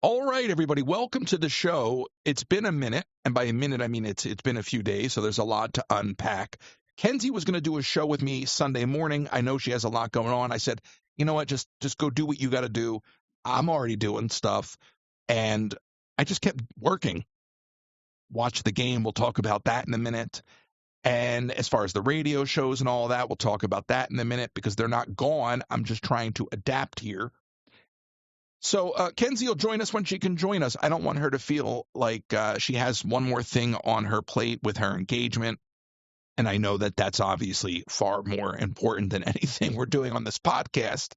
All right, everybody, welcome to the show. It's been a minute, and by a minute, I mean it's been a few days, so there's a lot to unpack. Kenzie was going to do a show with me Sunday morning. I know she has a lot going on. I said, you know what, just go do what you got to do. I'm already doing stuff, and I just kept working. Watch the game. We'll talk about that in a minute. And as far as the radio shows and all that, we'll talk about that in a minute because they're not gone. I'm just trying to adapt here. So Kenzie will join us when she can join us. I don't want her to feel like she has one more thing on her plate with her engagement. And I know that that's obviously far more important than anything we're doing on this podcast.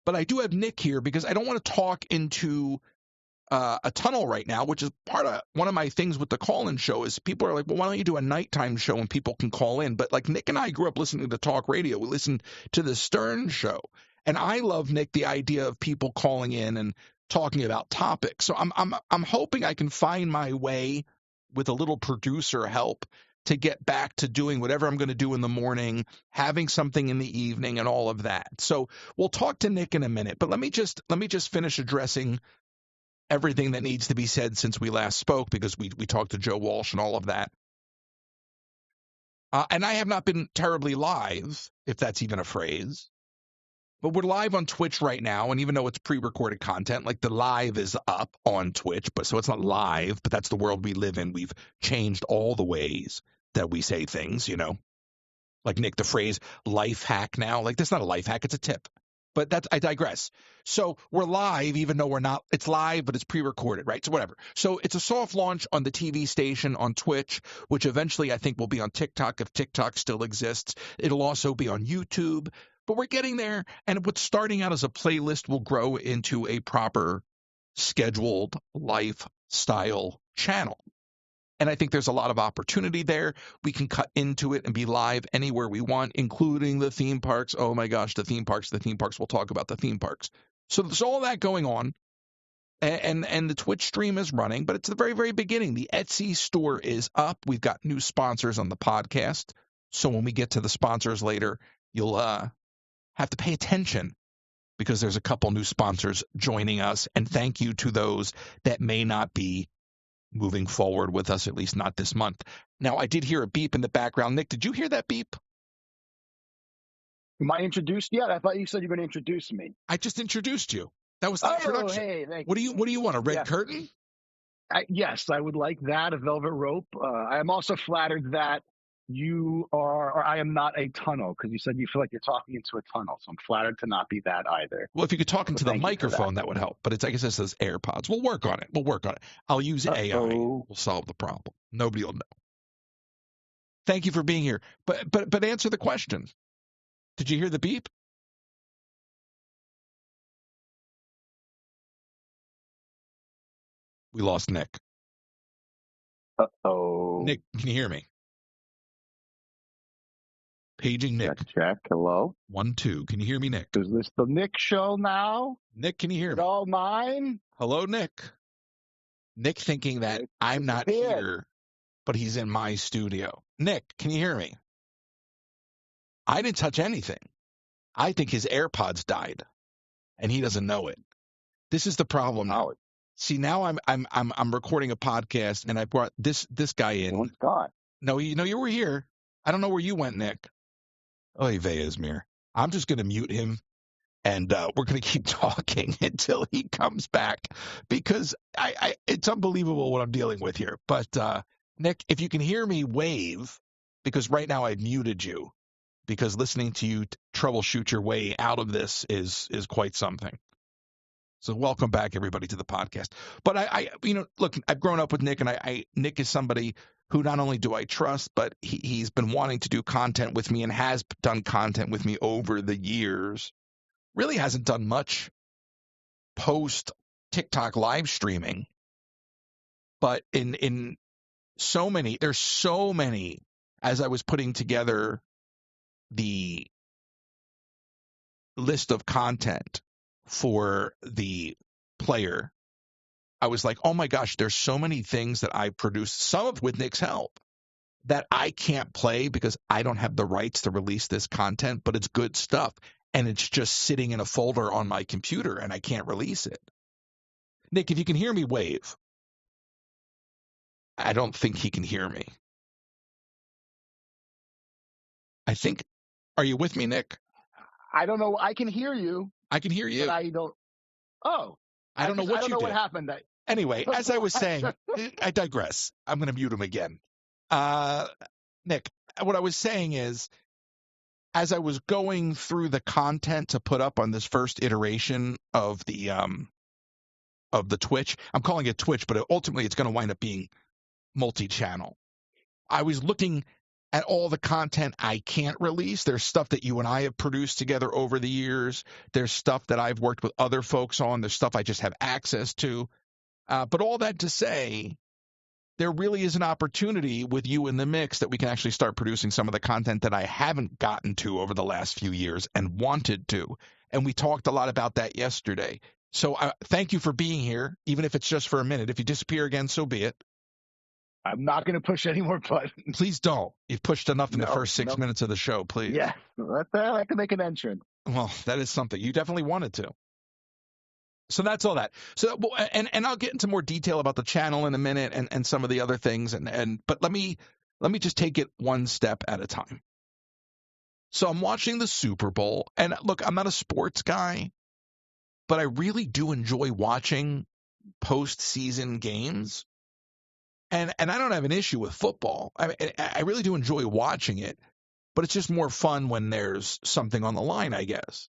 But I do have Nick here because I don't want to talk into a tunnel right now, which is part of one of my things with the call-in show is people are like, well, why don't you do a nighttime show and people can call in? But like Nick and I grew up listening to talk radio. We listened to the Stern show. And I love, Nick, the idea of people calling in and talking about topics. So I'm hoping I can find my way with a little producer help to get back to doing whatever I'm going to do in the morning, having something in the evening and all of that. So we'll talk to Nick in a minute, but let me just finish addressing everything that needs to be said since we last spoke because we talked to Joe Walsh and all of that. And I have not been terribly live, if that's even a phrase. But we're live on Twitch right now, and even though it's pre-recorded content, like the live is up on Twitch, but so it's not live, but that's the world we live in. We've changed all the ways that we say things, you know. Like Nick, the phrase life hack now, like that's not a life hack, it's a tip. But I digress. So we're live, even though we're not, it's live, but it's pre-recorded, right? So whatever. So it's a soft launch on the TV station on Twitch, which eventually I think will be on TikTok if TikTok still exists. It'll also be on YouTube. But we're getting there, and what's starting out as a playlist will grow into a proper scheduled lifestyle channel. And I think there's a lot of opportunity there. We can cut into it and be live anywhere we want, including the theme parks. Oh my gosh, the theme parks. We'll talk about the theme parks. So there's all that going on. And the Twitch stream is running, but it's the very, very beginning. The Etsy store is up. We've got new sponsors on the podcast. So when we get to the sponsors later, you'll have to pay attention because there's a couple new sponsors joining us. And thank you to those that may not be moving forward with us, at least not this month. Now, I did hear a beep in the background. Nick, did you hear that beep? Am I introduced yet? I thought you said you were going to introduce me. I just introduced you. That was the introduction. Hey, thank what do you want? A red curtain? Yes, I would like that, a velvet rope. I am also flattered that you are, or I am not a tunnel, because you said you feel like you're talking into a tunnel. So I'm flattered to not be that either. Well, if you could talk into the microphone, that would help. But it's, I guess it says AirPods. We'll work on it. I'll use AI. We'll solve the problem. Nobody will know. Thank you for being here. But answer the question. Did you hear the beep? We lost Nick. Uh-oh. Nick, can you hear me? Paging Nick. Check. Hello? 1, 2. Can you hear me, Nick? Is this the Nick show now? Nick, can you hear me? All mine? Hello, Nick. Nick thinking that I'm not here, but he's in my studio. Nick, can you hear me? I didn't touch anything. I think his AirPods died, and he doesn't know it. This is the problem now. See, now I'm recording a podcast, and I brought this guy in. One's gone. No, you were here. I don't know where you went, Nick. Oy vey, Izmir. I'm just going to mute him, and we're going to keep talking until he comes back because it's unbelievable what I'm dealing with here. But, Nick, if you can hear me, wave, because right now I've muted you because listening to you troubleshoot your way out of this is quite something. So welcome back, everybody, to the podcast. But look, I've grown up with Nick, and Nick is somebody who not only do I trust, but he's been wanting to do content with me and has done content with me over the years. Really hasn't done much post TikTok live streaming, but in so many, there's so many. As I was putting together the list of content for the player, I was like, oh my gosh, there's so many things that I produced, some of with Nick's help, that I can't play because I don't have the rights to release this content, but it's good stuff. And it's just sitting in a folder on my computer and I can't release it. Nick, if you can hear me, wave. I don't think he can hear me. I think. Are you with me, Nick? I don't know. I can hear you. I can hear you. But I don't. Oh. I don't know what you did. What happened. Anyway, as I was saying, I digress. I'm going to mute him again. Nick, what I was saying is, as I was going through the content to put up on this first iteration of the Twitch, I'm calling it Twitch, but ultimately it's going to wind up being multi-channel. I was looking at all the content I can't release. There's stuff that you and I have produced together over the years. There's stuff that I've worked with other folks on. There's stuff I just have access to. But all that to say, there really is an opportunity with you in the mix that we can actually start producing some of the content that I haven't gotten to over the last few years and wanted to. And we talked a lot about that yesterday. So thank you for being here, even if it's just for a minute. If you disappear again, so be it. I'm not going to push any more buttons. Please don't. You've pushed enough in the first 6 minutes of the show, please. Yeah, I can make an entrance. Well, that is something. You definitely wanted to. So that's all that. So and I'll get into more detail about the channel in a minute and some of the other things. But let me just take it one step at a time. So I'm watching the Super Bowl, and look, I'm not a sports guy, but I really do enjoy watching postseason games. And I don't have an issue with football. I really do enjoy watching it, but it's just more fun when there's something on the line, I guess.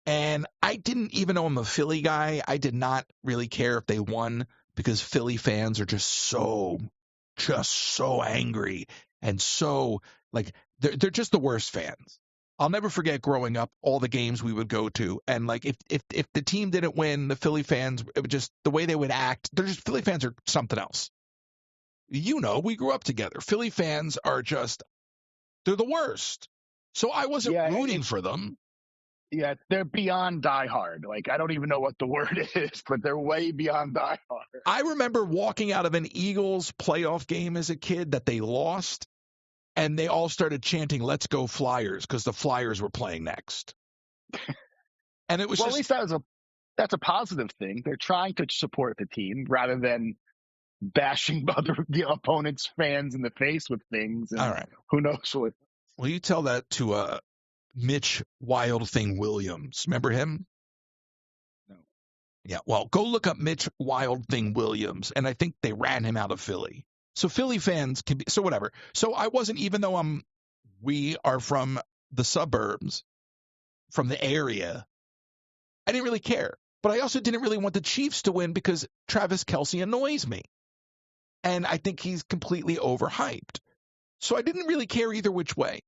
And I didn't, even though I'm a Philly guy, I did not really care if they won because Philly fans are just so angry and so like they're just the worst fans. I'll never forget growing up all the games we would go to, and like if the team didn't win, the Philly fans, it would just the way they would act. Philly fans are something else. You know, we grew up together. Philly fans are they're the worst. So I wasn't rooting for them. Yeah, they're beyond diehard. Like, I don't even know what the word is, but they're way beyond diehard. I remember walking out of an Eagles playoff game as a kid that they lost, and they all started chanting, "Let's go Flyers," because the Flyers were playing next. And it was at least that's a positive thing. They're trying to support the team rather than bashing the opponent's fans in the face with things. And all right. Who knows what. Well, you tell that to Mitch Wild Thing Williams. Remember him? No. Yeah, well, go look up Mitch Wild Thing Williams, and I think they ran him out of Philly. So Philly fans can be, so whatever. So I wasn't, even though we are from the suburbs, from the area, I didn't really care. But I also didn't really want the Chiefs to win because Travis Kelce annoys me. And I think he's completely overhyped. So I didn't really care either which way.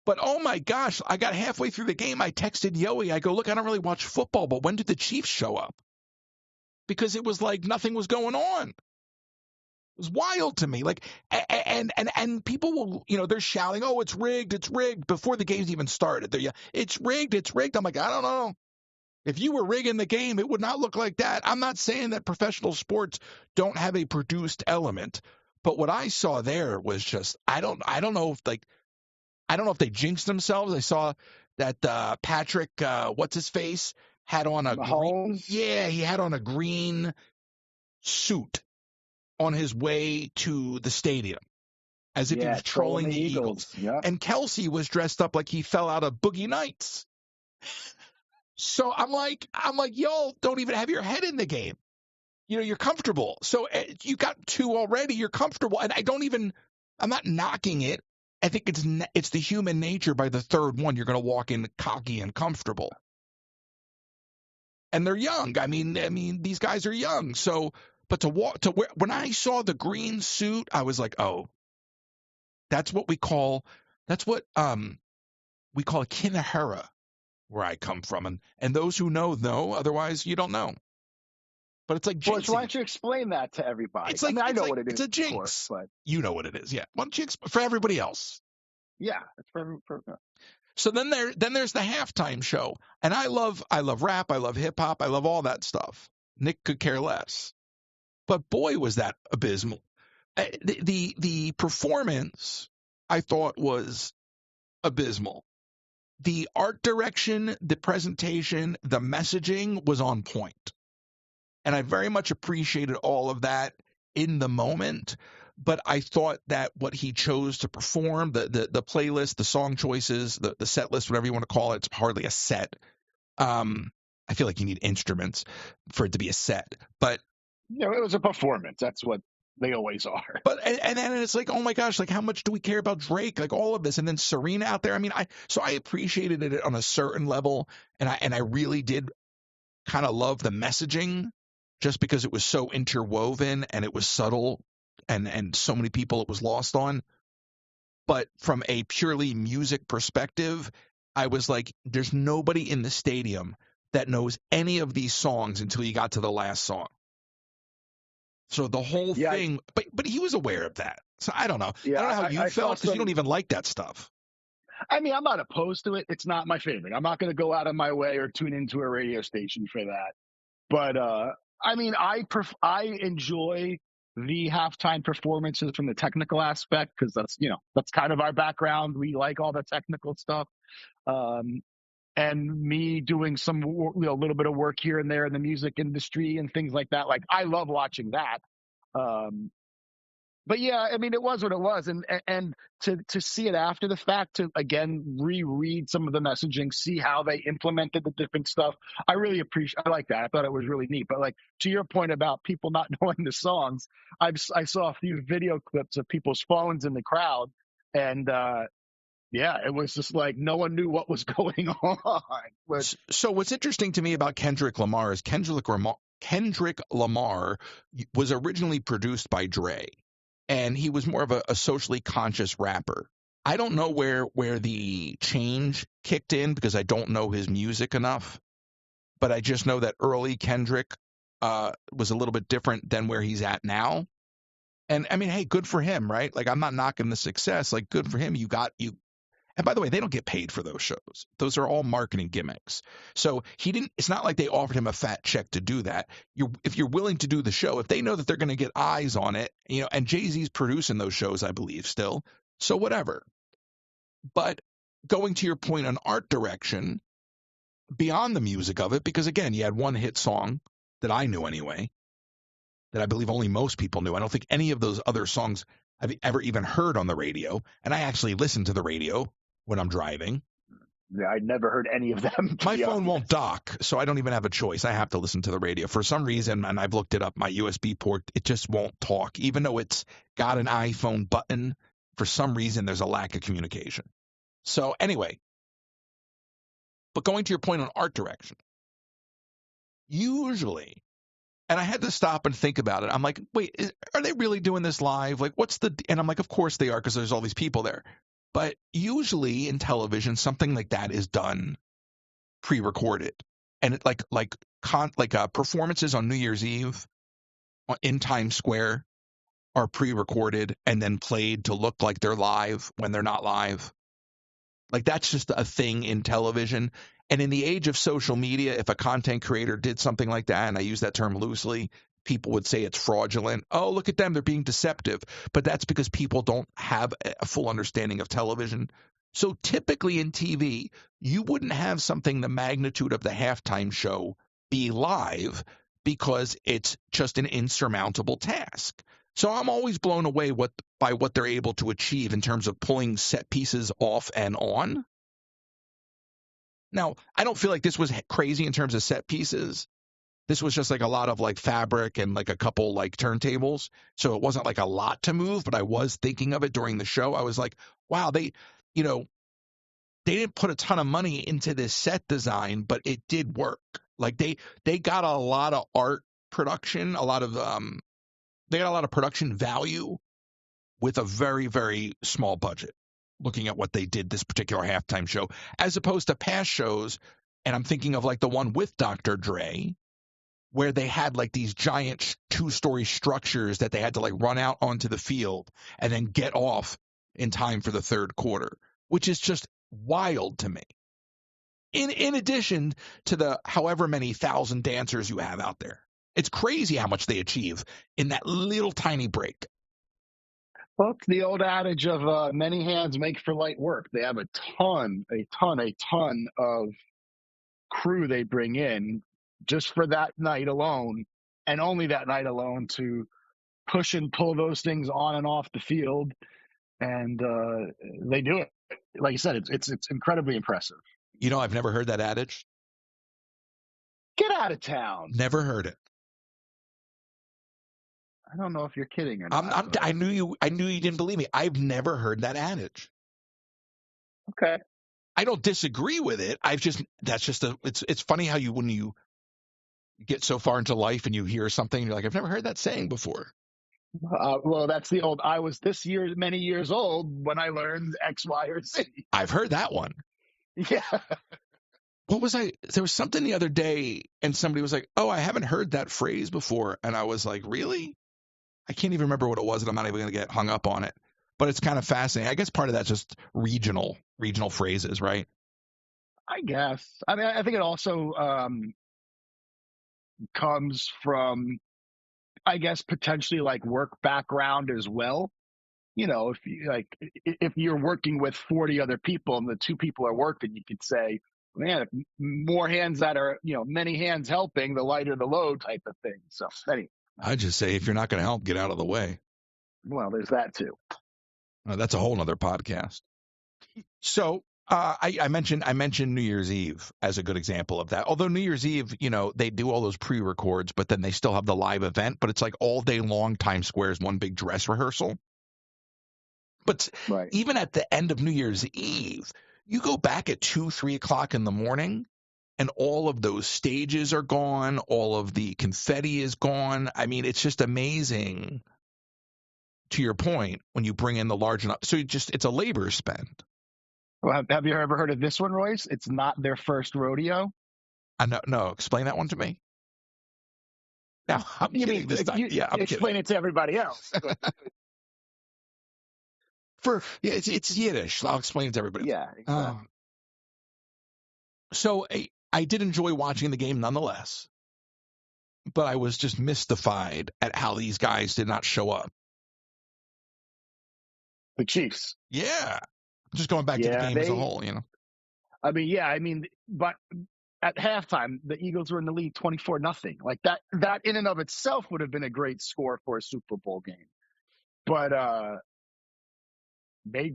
But oh my gosh, I got halfway through the game. I texted Yoey. I go, look, I don't really watch football, but when did the Chiefs show up? Because it was like nothing was going on. It was wild to me. Like, and people will, they're shouting, oh, it's rigged before the game's even started. It's rigged. I'm like, I don't know. If you were rigging the game, it would not look like that. I'm not saying that professional sports don't have a produced element, but what I saw there was just, I don't know if they jinxed themselves. I saw that Patrick, what's his face, had on a he had on a green suit on his way to the stadium, as if he was trolling the Eagles. Yeah. And Kelce was dressed up like he fell out of Boogie Nights. So I'm like, y'all don't even have your head in the game. You're comfortable. So you got two already. You're comfortable, and I'm not knocking it. I think it's the human nature. By the third one, you're going to walk in cocky and comfortable. And they're young. I mean, these guys are young. So, but when I saw the green suit, I was like, oh, that's what we call a kinehera, where I come from. And those who know. Otherwise, you don't know. But it's like jinxing. Why don't you explain that to everybody? It's like, I know what it is. It's a jinx. Course, but... You know what it is, yeah. Why don't you for everybody else? Yeah, it's for. So then there's the halftime show, and I love rap, I love hip hop, I love all that stuff. Nick could care less, but boy, was that abysmal. The performance I thought was abysmal. The art direction, the presentation, the messaging was on point. And I very much appreciated all of that in the moment. But I thought that what he chose to perform, the playlist, the song choices, the set list, whatever you want to call it, it's hardly a set. I feel like you need instruments for it to be a set. But It was a performance. That's what they always are. But and then it's like, oh my gosh, like how much do we care about Drake? Like all of this, and then Serena out there. I mean, I appreciated it on a certain level, and I really did kind of love the messaging, just because it was so interwoven and it was subtle, and so many people it was lost on. But from a purely music perspective, I was like, there's nobody in the stadium that knows any of these songs until you got to the last song. So the whole thing, but he was aware of that. So I don't know. Yeah, I don't know how you felt, because you don't even like that stuff. I mean, I'm not opposed to it. It's not my favorite. I'm not going to go out of my way or tune into a radio station for that. But I mean, I enjoy the halftime performances from the technical aspect, because that's kind of our background. We like all the technical stuff. And me doing some little bit of work here and there in the music industry and things like that. Like, I love watching that. But yeah, I mean, it was what it was, and to see it after the fact, to again reread some of the messaging, see how they implemented the different stuff. I really appreciate. I like that. I thought it was really neat. But like, to your point about people not knowing the songs, I saw a few video clips of people's phones in the crowd, and yeah, it was just like no one knew what was going on. So what's interesting to me about Kendrick Lamar is Kendrick Lamar was originally produced by Dre, and he was more of a socially conscious rapper. I don't know where the change kicked in, because I don't know his music enough, but I just know that early Kendrick was a little bit different than where he's at now. And I mean, hey, good for him, right? Like, I'm not knocking the success. Like, good for him. And by the way, they don't get paid for those shows. Those are all marketing gimmicks. So it's not like they offered him a fat check to do that. If you're willing to do the show, if they know that they're going to get eyes on it, and Jay-Z's producing those shows, I believe, still. So whatever. But going to your point on art direction, beyond the music of it, because again, you had one hit song that I knew anyway, that I believe only most people knew. I don't think any of those other songs I've ever even heard on the radio. And I actually listen to the radio when I'm driving. Yeah, I'd never heard any of them. My phone won't dock, so I don't even have a choice. I have to listen to the radio. For some reason, and I've looked it up, my USB port, it just won't talk. Even though it's got an iPhone button, for some reason, there's a lack of communication. So anyway, but going to your point on art direction, usually, and I had to stop and think about it. I'm like, wait, are they really doing this live? Like, and I'm like, of course they are, because there's all these people there. But usually in television, something like that is done pre-recorded, and it like performances on New Year's Eve in Times Square are pre-recorded and then played to look like they're live when they're not live. Like, that's just a thing in television. And in the age of social media, if a content creator did something like that, and I use that term loosely, people would say it's fraudulent. Oh, look at them, they're being deceptive. But that's because people don't have a full understanding of television. So typically in TV, you wouldn't have something the magnitude of the halftime show be live, because it's just an insurmountable task. So I'm always blown away by what they're able to achieve in terms of pulling set pieces off and on. Now, I don't feel like this was crazy in terms of set pieces. This was just like a lot of like fabric and like a couple like turntables. So it wasn't like a lot to move, but I was thinking of it during the show. I was like, wow, they didn't put a ton of money into this set design, but it did work. Like they got a lot of art production, they got a lot of production value with a very, very small budget, looking at what they did this particular halftime show, as opposed to past shows. And I'm thinking of like the one with Dr. Dre, where they had like these giant 2-story structures that they had to like run out onto the field and then get off in time for the third quarter, which is just wild to me. In addition to the however many thousand dancers you have out there. It's crazy how much they achieve in that little tiny break. Well, it's the old adage of many hands make for light work. They have a ton of crew they bring in just for that night alone. and only that night alone to push and pull those things on and off the field. And they do it. Like you said, it's incredibly impressive. You know, I've never heard that adage. Get out of town. Never heard it. I don't know if you're kidding or not. I knew you didn't believe me. I've never heard that adage. Okay. I don't disagree with it. It's funny how when you get so far into life and you hear something, you're like, I've never heard that saying before. Well, that's the old, I was this year, many years old when I learned X, Y, or Z. I've heard that one. Yeah. There was something the other day and somebody was like, oh, I haven't heard that phrase before. And I was like, really? I can't even remember what it was, and I'm not even going to get hung up on it. But it's kind of fascinating. I guess part of that's just regional phrases, right? I guess. I mean, I think it also comes from, I guess, potentially like work background as well. You know, if you're working with 40 other people and the 2 people are working, you could say, man, if more hands that are, many hands helping, the lighter the load type of thing. So anyway. I just say, if you're not going to help, get out of the way. Well, there's that too. That's a whole nother podcast. So I mentioned New Year's Eve as a good example of that. Although New Year's Eve, they do all those pre-records, but then they still have the live event. But it's like all day long, Times Square is one big dress rehearsal. But right. Even at the end of New Year's Eve, you go back at 2-3 o'clock in the morning, and all of those stages are gone. All of the confetti is gone. I mean, it's just amazing. To your point, when you bring in the large enough, so it's a labor spend. Well, have you ever heard of this one, Royce? It's not their first rodeo. No, explain that one to me. Now, I'm kidding this time. I'm explain kidding. It to everybody else. It's Yiddish. I'll explain it to everybody. Yeah. Exactly. So I did enjoy watching the game nonetheless, but I was just mystified at how these guys did not show up. The Chiefs. Yeah. Just going back to the game as a whole, I mean, but at halftime, the Eagles were in the lead 24-0. Like that in and of itself would have been a great score for a Super Bowl game. But they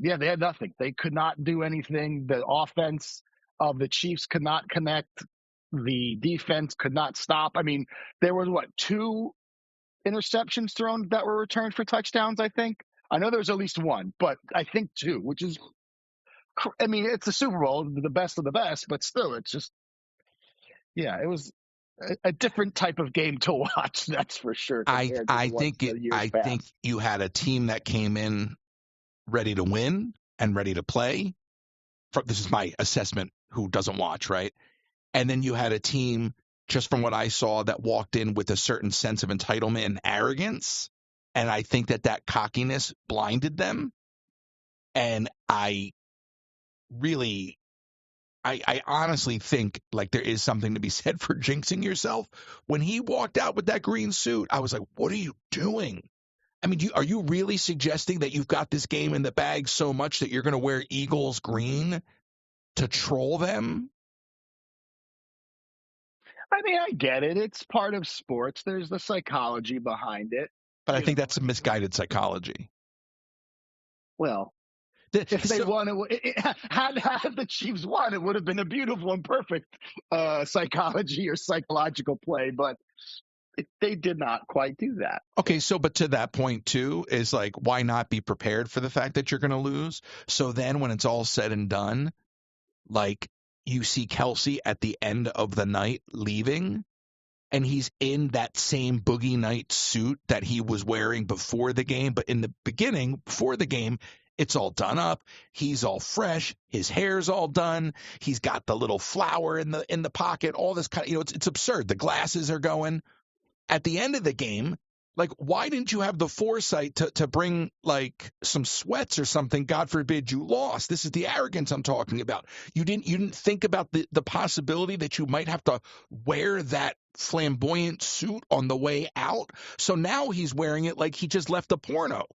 had nothing. They could not do anything. The offense of the Chiefs could not connect. The defense could not stop. I mean, there was 2 interceptions thrown that were returned for touchdowns, I think. I know there was at least 1, but I think 2, which is, I mean, it's the Super Bowl, the best of the best, but still, it's just, it was a different type of game to watch. That's for sure. I think you had a team that came in ready to win and ready to play. This is my assessment. Who doesn't watch, right? And then you had a team, just from what I saw, that walked in with a certain sense of entitlement and arrogance. And I think that cockiness blinded them. And I honestly think like there is something to be said for jinxing yourself. When he walked out with that green suit, I was like, what are you doing? I mean, are you really suggesting that you've got this game in the bag so much that you're going to wear Eagles green to troll them? I mean, I get it. It's part of sports. There's the psychology behind it. But I think that's a misguided psychology. Well, if they won, had the Chiefs won, it would have been a beautiful and perfect psychology or psychological play. But they did not quite do that. Okay, but to that point too, is like, why not be prepared for the fact that you're going to lose? So then when it's all said and done, like you see Kelsey at the end of the night leaving, and he's in that same Boogie Night suit that he was wearing before the game. But in the beginning, before the game, it's all done up. He's all fresh. His hair's all done. He's got the little flower in the pocket. All this kind of, it's absurd. The glasses are going. At the end of the game, like, why didn't you have the foresight to bring like some sweats or something? God forbid you lost. This is the arrogance I'm talking about. You didn't think about the possibility that you might have to wear that flamboyant suit on the way out. So now he's wearing it like he just left a porno.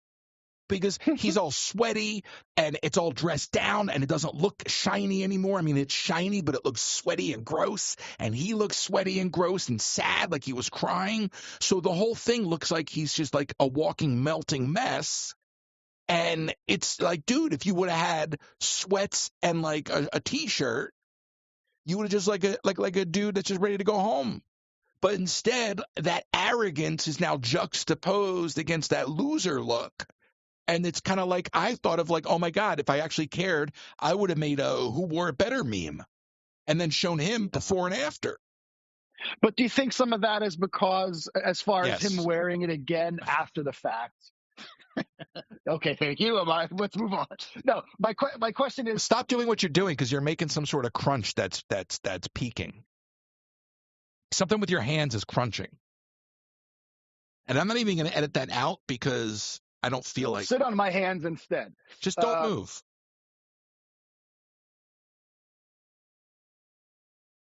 because he's all sweaty and it's all dressed down and it doesn't look shiny anymore. I mean, it's shiny, but it looks sweaty and gross. And he looks sweaty and gross and sad, like he was crying. So the whole thing looks like he's just like a walking, melting mess. And it's like, dude, if you would have had sweats and like a t-shirt, you would have just like a dude that's just ready to go home. But instead, that arrogance is now juxtaposed against that loser look. And it's kind of like, I thought of like, oh my God, if I actually cared, I would have made a who wore it better meme and then shown him before and after. But do you think some of that is because, as far as Yes. him wearing it again after the fact? Okay, thank you. Let's move on. No, my question is, Stop doing what you're doing because you're making some sort of crunch that's peaking. Something with your hands is crunching. And I'm not even going to edit that out because I don't feel like sit on my hands instead. Just don't move.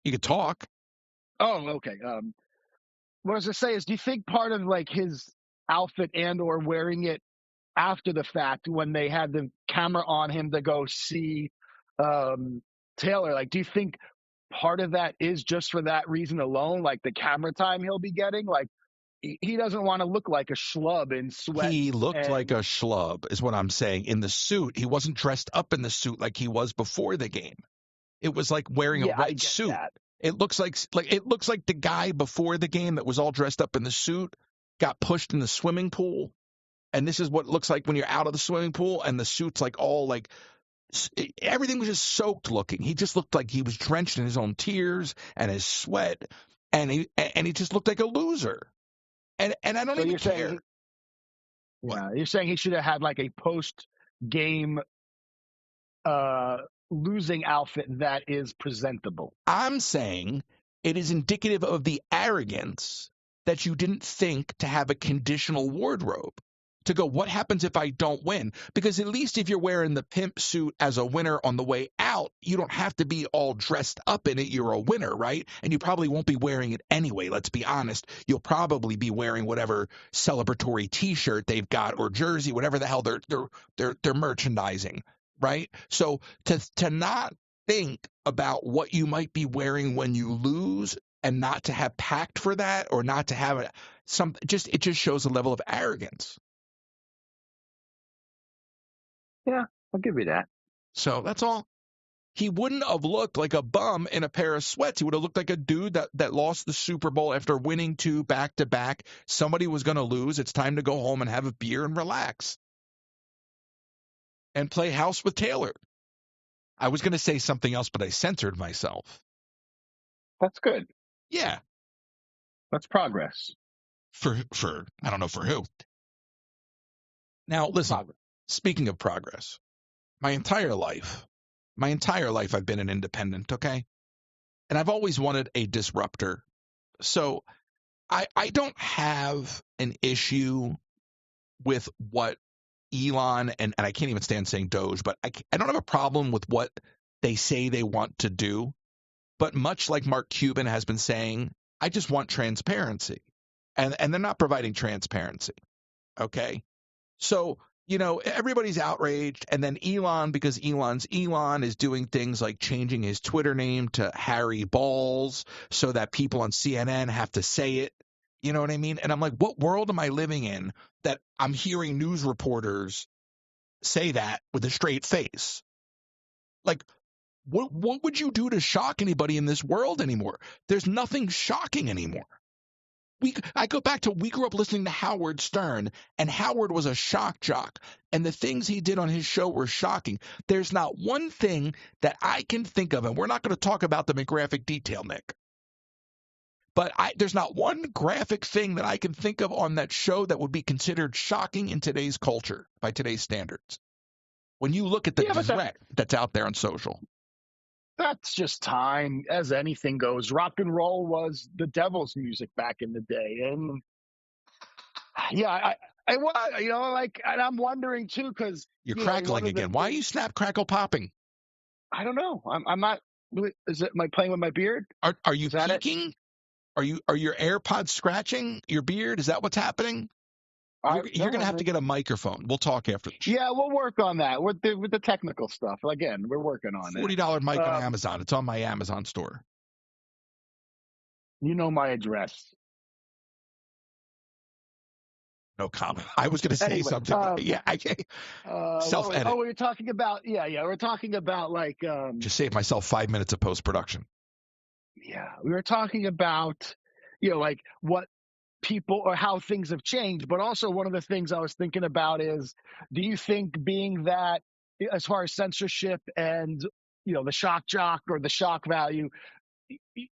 You could talk. Oh, okay. What I was going to say is, do you think part of like his outfit and or wearing it after the fact, when they had the camera on him to go see Taylor, like, do you think part of that is just for that reason alone, like the camera time he'll be getting? Like, he doesn't want to look like a schlub in sweat. He looked like a schlub, is what I'm saying. In the suit, he wasn't dressed up in the suit like he was before the game. It was like wearing a red suit. That. It looks like the guy before the game that was all dressed up in the suit got pushed in the swimming pool, and this is what it looks like when you're out of the swimming pool, and the suit's like all like everything was just soaked looking. He just looked like he was drenched in his own tears and his sweat, and he just looked like a loser. And I don't even care. You're saying he should have had like a post-game losing outfit that is presentable. I'm saying it is indicative of the arrogance that you didn't think to have a conditional wardrobe. To go, what happens if I don't win? Because at least if you're wearing the pimp suit as a winner on the way out, you don't have to be all dressed up in it. You're a winner, right? And you probably won't be wearing it anyway. Let's be honest. You'll probably be wearing whatever celebratory T-shirt they've got or jersey, whatever the hell they're merchandising, right? So to not think about what you might be wearing when you lose and not to have packed for that or not to have it just shows a level of arrogance. Yeah, I'll give you that. So that's all. He wouldn't have looked like a bum in a pair of sweats. He would have looked like a dude that lost the Super Bowl after winning 2 back-to-back. Somebody was going to lose. It's time to go home and have a beer and relax. And play house with Taylor. I was going to say something else, but I censored myself. That's good. Yeah. That's progress. For I don't know for who. Now, listen. Progress. Speaking of progress, my entire life I've been an independent, okay? And I've always wanted a disruptor. So I don't have an issue with what Elon, and I can't even stand saying Doge, but I don't have a problem with what they say they want to do. But much like Mark Cuban has been saying, I just want transparency. And they're not providing transparency, okay? So everybody's outraged, and then Elon, because Elon is doing things like changing his Twitter name to Harry Balls so that people on CNN have to say it. You know what I mean? And I'm like, what world am I living in that I'm hearing news reporters say that with a straight face? Like, what would you do to shock anybody in this world anymore? There's nothing shocking anymore. I go back to we grew up listening to Howard Stern, and Howard was a shock jock, and the things he did on his show were shocking. There's not one thing that I can think of, and we're not going to talk about them in graphic detail, Nick, but there's not one graphic thing that I can think of on that show that would be considered shocking in today's culture by today's standards. When you look at the threat that's out there on social. That's just time, as anything goes. Rock and roll was the devil's music back in the day, and yeah, and I'm wondering too because you're crackling again. Why are you snap crackle popping? I don't know. I'm not. Am I playing with my beard? Are you peeking? Are your AirPods scratching your beard? Is that what's happening? You're going to have to get a microphone. We'll talk after the show. Yeah, we'll work on that with the technical stuff. Again, we're working on it. $40 mic on Amazon. It's on my Amazon store. You know my address. No comment. I was going to say something. Yeah, I can't. Self-edit. We were talking about, we're talking about like. Just save myself 5 minutes of post-production. Yeah, we were talking about, like what people or how things have changed. But also one of the things I was thinking about is, do you think being that as far as censorship and, the shock jock or the shock value,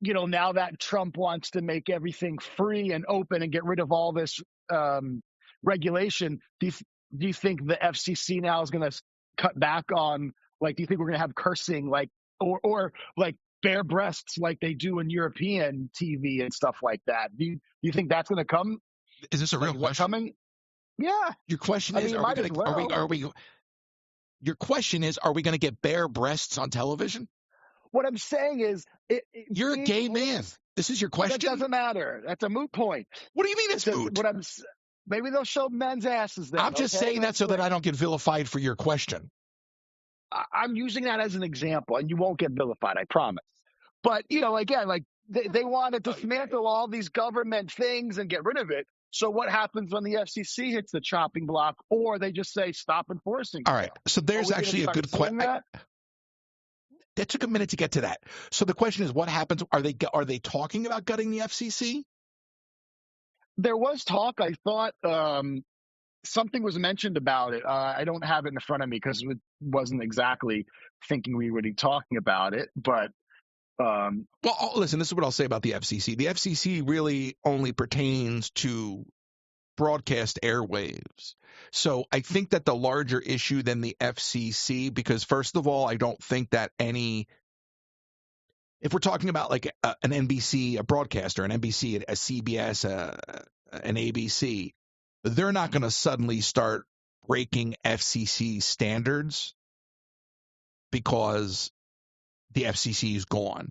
now that Trump wants to make everything free and open and get rid of all this regulation, do you think the FCC now is going to cut back on, like, do you think we're going to have cursing, like, or like bare breasts like they do in European TV and stuff like that? Do you think that's going to come? Is this a real question? Coming? Yeah. Your question is, are we going to get bare breasts on television? What I'm saying is, you're a gay man. This is your question. That doesn't matter. That's a moot point. What do you mean it's moot? Maybe they'll show men's asses then. I'm just saying that so that I don't get vilified for your question. I'm using that as an example, and you won't get vilified, I promise. But, again, like they want to dismantle all these government things and get rid of it. So what happens when the FCC hits the chopping block, or they just say stop enforcing? All right. So there's actually a good question. That took a minute to get to that. So the question is, what happens? Are they talking about gutting the FCC? There was talk. I thought something was mentioned about it. I don't have it in front of me because it wasn't exactly thinking we would be talking about it. But well, listen, this is what I'll say about the FCC. The FCC really only pertains to broadcast airwaves. So I think that the larger issue than the FCC, because first of all, I don't think that if we're talking about like an NBC, a broadcaster, an NBC, a CBS, an ABC, they're not going to suddenly start breaking FCC standards because the FCC is gone.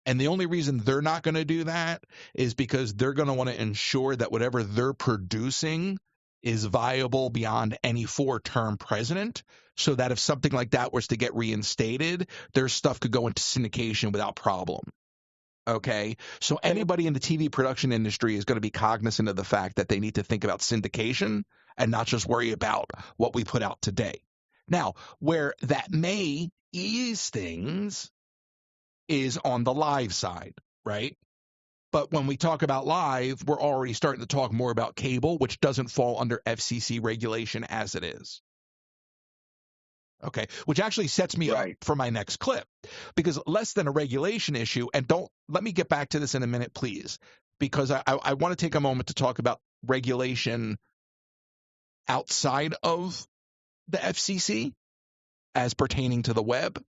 And the only reason they're not going to do that is because they're going to want to ensure that whatever they're producing is viable beyond any four-term president, so that if something like that was to get reinstated, their stuff could go into syndication without problem. Okay? So anybody in the TV production industry is going to be cognizant of the fact that they need to think about syndication and not just worry about what we put out today. Now, where that may ease things is on the live side, right? But when we talk about live, we're already starting to talk more about cable, which doesn't fall under FCC regulation as it is. Okay, which actually sets me up for my next clip, because less than a regulation issue, and let me get back to this in a minute, please, because I want to take a moment to talk about regulation outside of the FCC as pertaining to the web.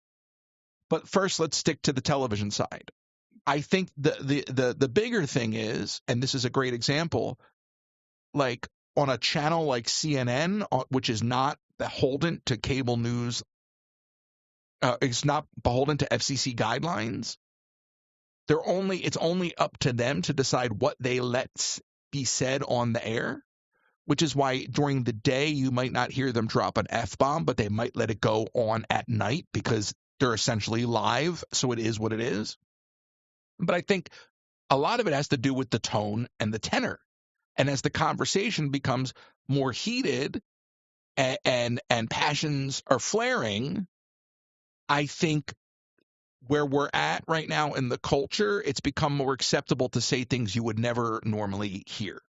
But first, let's stick to the television side. I think the bigger thing is, and this is a great example, like on a channel like CNN, which is not beholden to cable news, it's not beholden to FCC guidelines. It's only up to them to decide what they let be said on the air, which is why during the day you might not hear them drop an F-bomb, but they might let it go on at night because they're essentially live, so it is what it is. But I think a lot of it has to do with the tone and the tenor. And as the conversation becomes more heated and passions are flaring, I think where we're at right now in the culture, it's become more acceptable to say things you would never normally hear.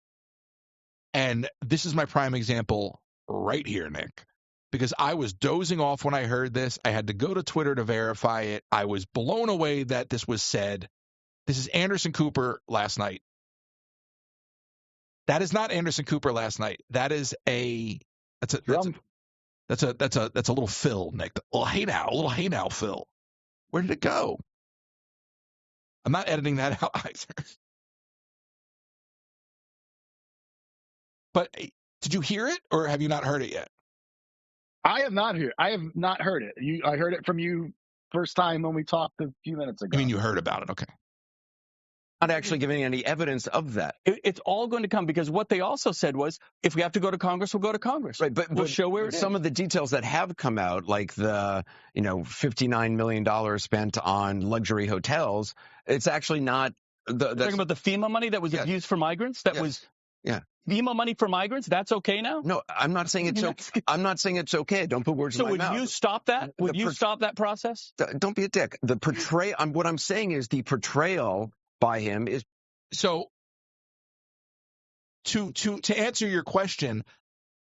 And this is my prime example right here, Nick. Because I was dozing off when I heard this. I had to go to Twitter to verify it. I was blown away that this was said. This is Anderson Cooper last night. That is not Anderson Cooper last night. That's a little Phil, Nick. A little hey now, Phil. Where did it go? I'm not editing that out either. But did you hear it, or have you not heard it yet? I have not heard it. I heard it from you first time when we talked a few minutes ago. I mean, you heard about it. Okay. not actually giving any evidence of that. It's all going to come, because what they also said was, if we have to go to Congress, we'll go to Congress. Right, but we'll show where it some is. of the details that have come out, like the $59 million spent on luxury hotels, it's actually not. Talking about the FEMA money that was abused for migrants. That was FEMA money for migrants. That's okay now? No, I'm not saying it's okay. I'm not saying it's okay. Don't put words in my mouth. So would you stop that? Would you stop that process? Don't be a dick. The portrayal. What I'm saying is the portrayal by him is. So to answer your question,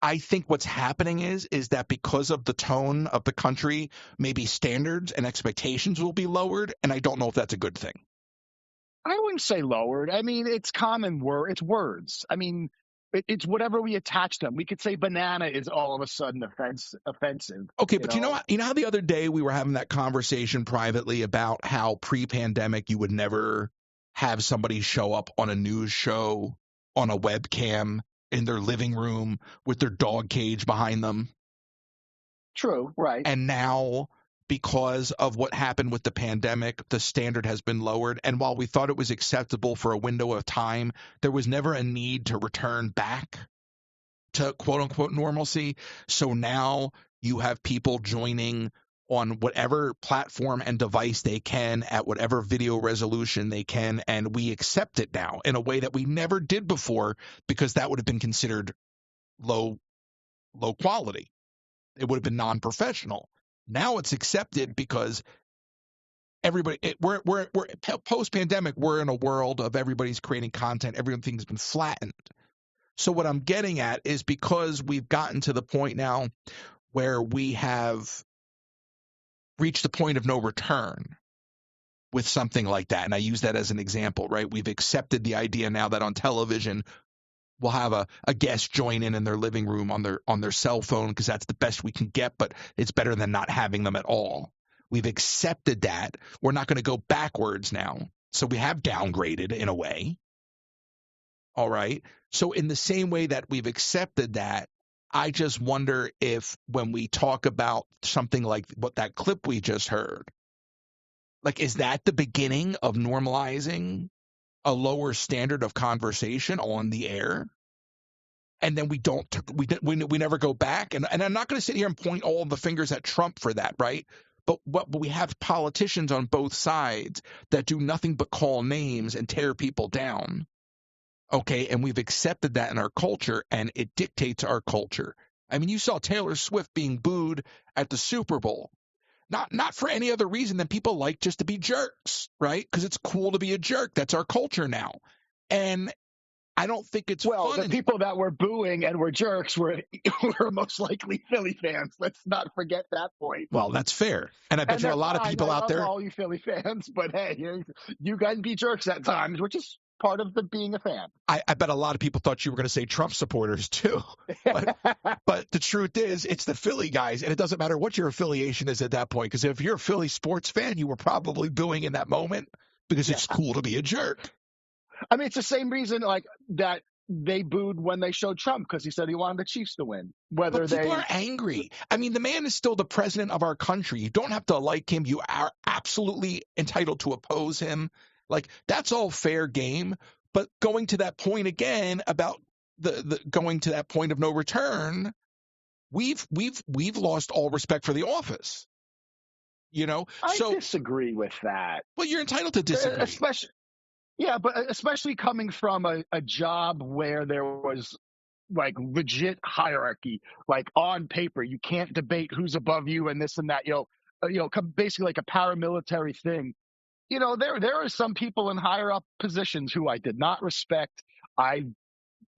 I think what's happening is that because of the tone of the country, maybe standards and expectations will be lowered, and I don't know if that's a good thing. I wouldn't say lowered. I mean, it's common word. It's words. I mean, it's whatever we attach them. We could say banana is all of a sudden offensive. Okay, but you know how the other day we were having that conversation privately about how pre-pandemic you would never have somebody show up on a news show on a webcam in their living room with their dog cage behind them. True, right. And now, because of what happened with the pandemic, the standard has been lowered. And while we thought it was acceptable for a window of time, there was never a need to return back to quote unquote normalcy. So now you have people joining on whatever platform and device they can at whatever video resolution they can. And we accept it now in a way that we never did before, because that would have been considered low quality. It would have been non-professional. Now it's accepted because everybody. We're post-pandemic. We're in a world of everybody's creating content. Everything's been flattened. So what I'm getting at is, because we've gotten to the point now where we have reached the point of no return with something like that, and I use that as an example, right? We've accepted the idea now that on television we'll have a guest join in their living room on their cell phone, because that's the best we can get, but it's better than not having them at all. We've accepted that. We're not going to go backwards now. So we have downgraded in a way. All right. So in the same way that we've accepted that, I just wonder if when we talk about something like what that clip we just heard, like, is that the beginning of normalizing a lower standard of conversation on the air? And then we never go back. And I'm not going to sit here and point all the fingers at Trump for that, right? But we have politicians on both sides that do nothing but call names and tear people down. Okay, and we've accepted that in our culture, and it dictates our culture. I mean, you saw Taylor Swift being booed at the Super Bowl. Not for any other reason than people like just to be jerks, right? Because it's cool to be a jerk. That's our culture now. And I don't think it's fun. The people that were booing and were jerks were most likely Philly fans. Let's not forget that point. Well, that's fair. And I bet you a lot of people out there. All you Philly fans, but hey, you guys be jerks at times, which is part of being a fan. I bet a lot of people thought you were going to say Trump supporters too. But the truth is, it's the Philly guys, and it doesn't matter what your affiliation is at that point, because if you're a Philly sports fan, you were probably booing in that moment because it's cool to be a jerk. I mean, it's the same reason like that they booed when they showed Trump, because he said he wanted the Chiefs to win. But people are angry. I mean, the man is still the president of our country. You don't have to like him. You are absolutely entitled to oppose him. Like, that's all fair game. But going to that point again about the going to that point of no return, we've lost all respect for the office. I disagree with that. Well, you're entitled to disagree. Especially coming from a job where there was like legit hierarchy, like on paper, you can't debate who's above you and this and that, basically like a paramilitary thing. There are some people in higher up positions who I did not respect. I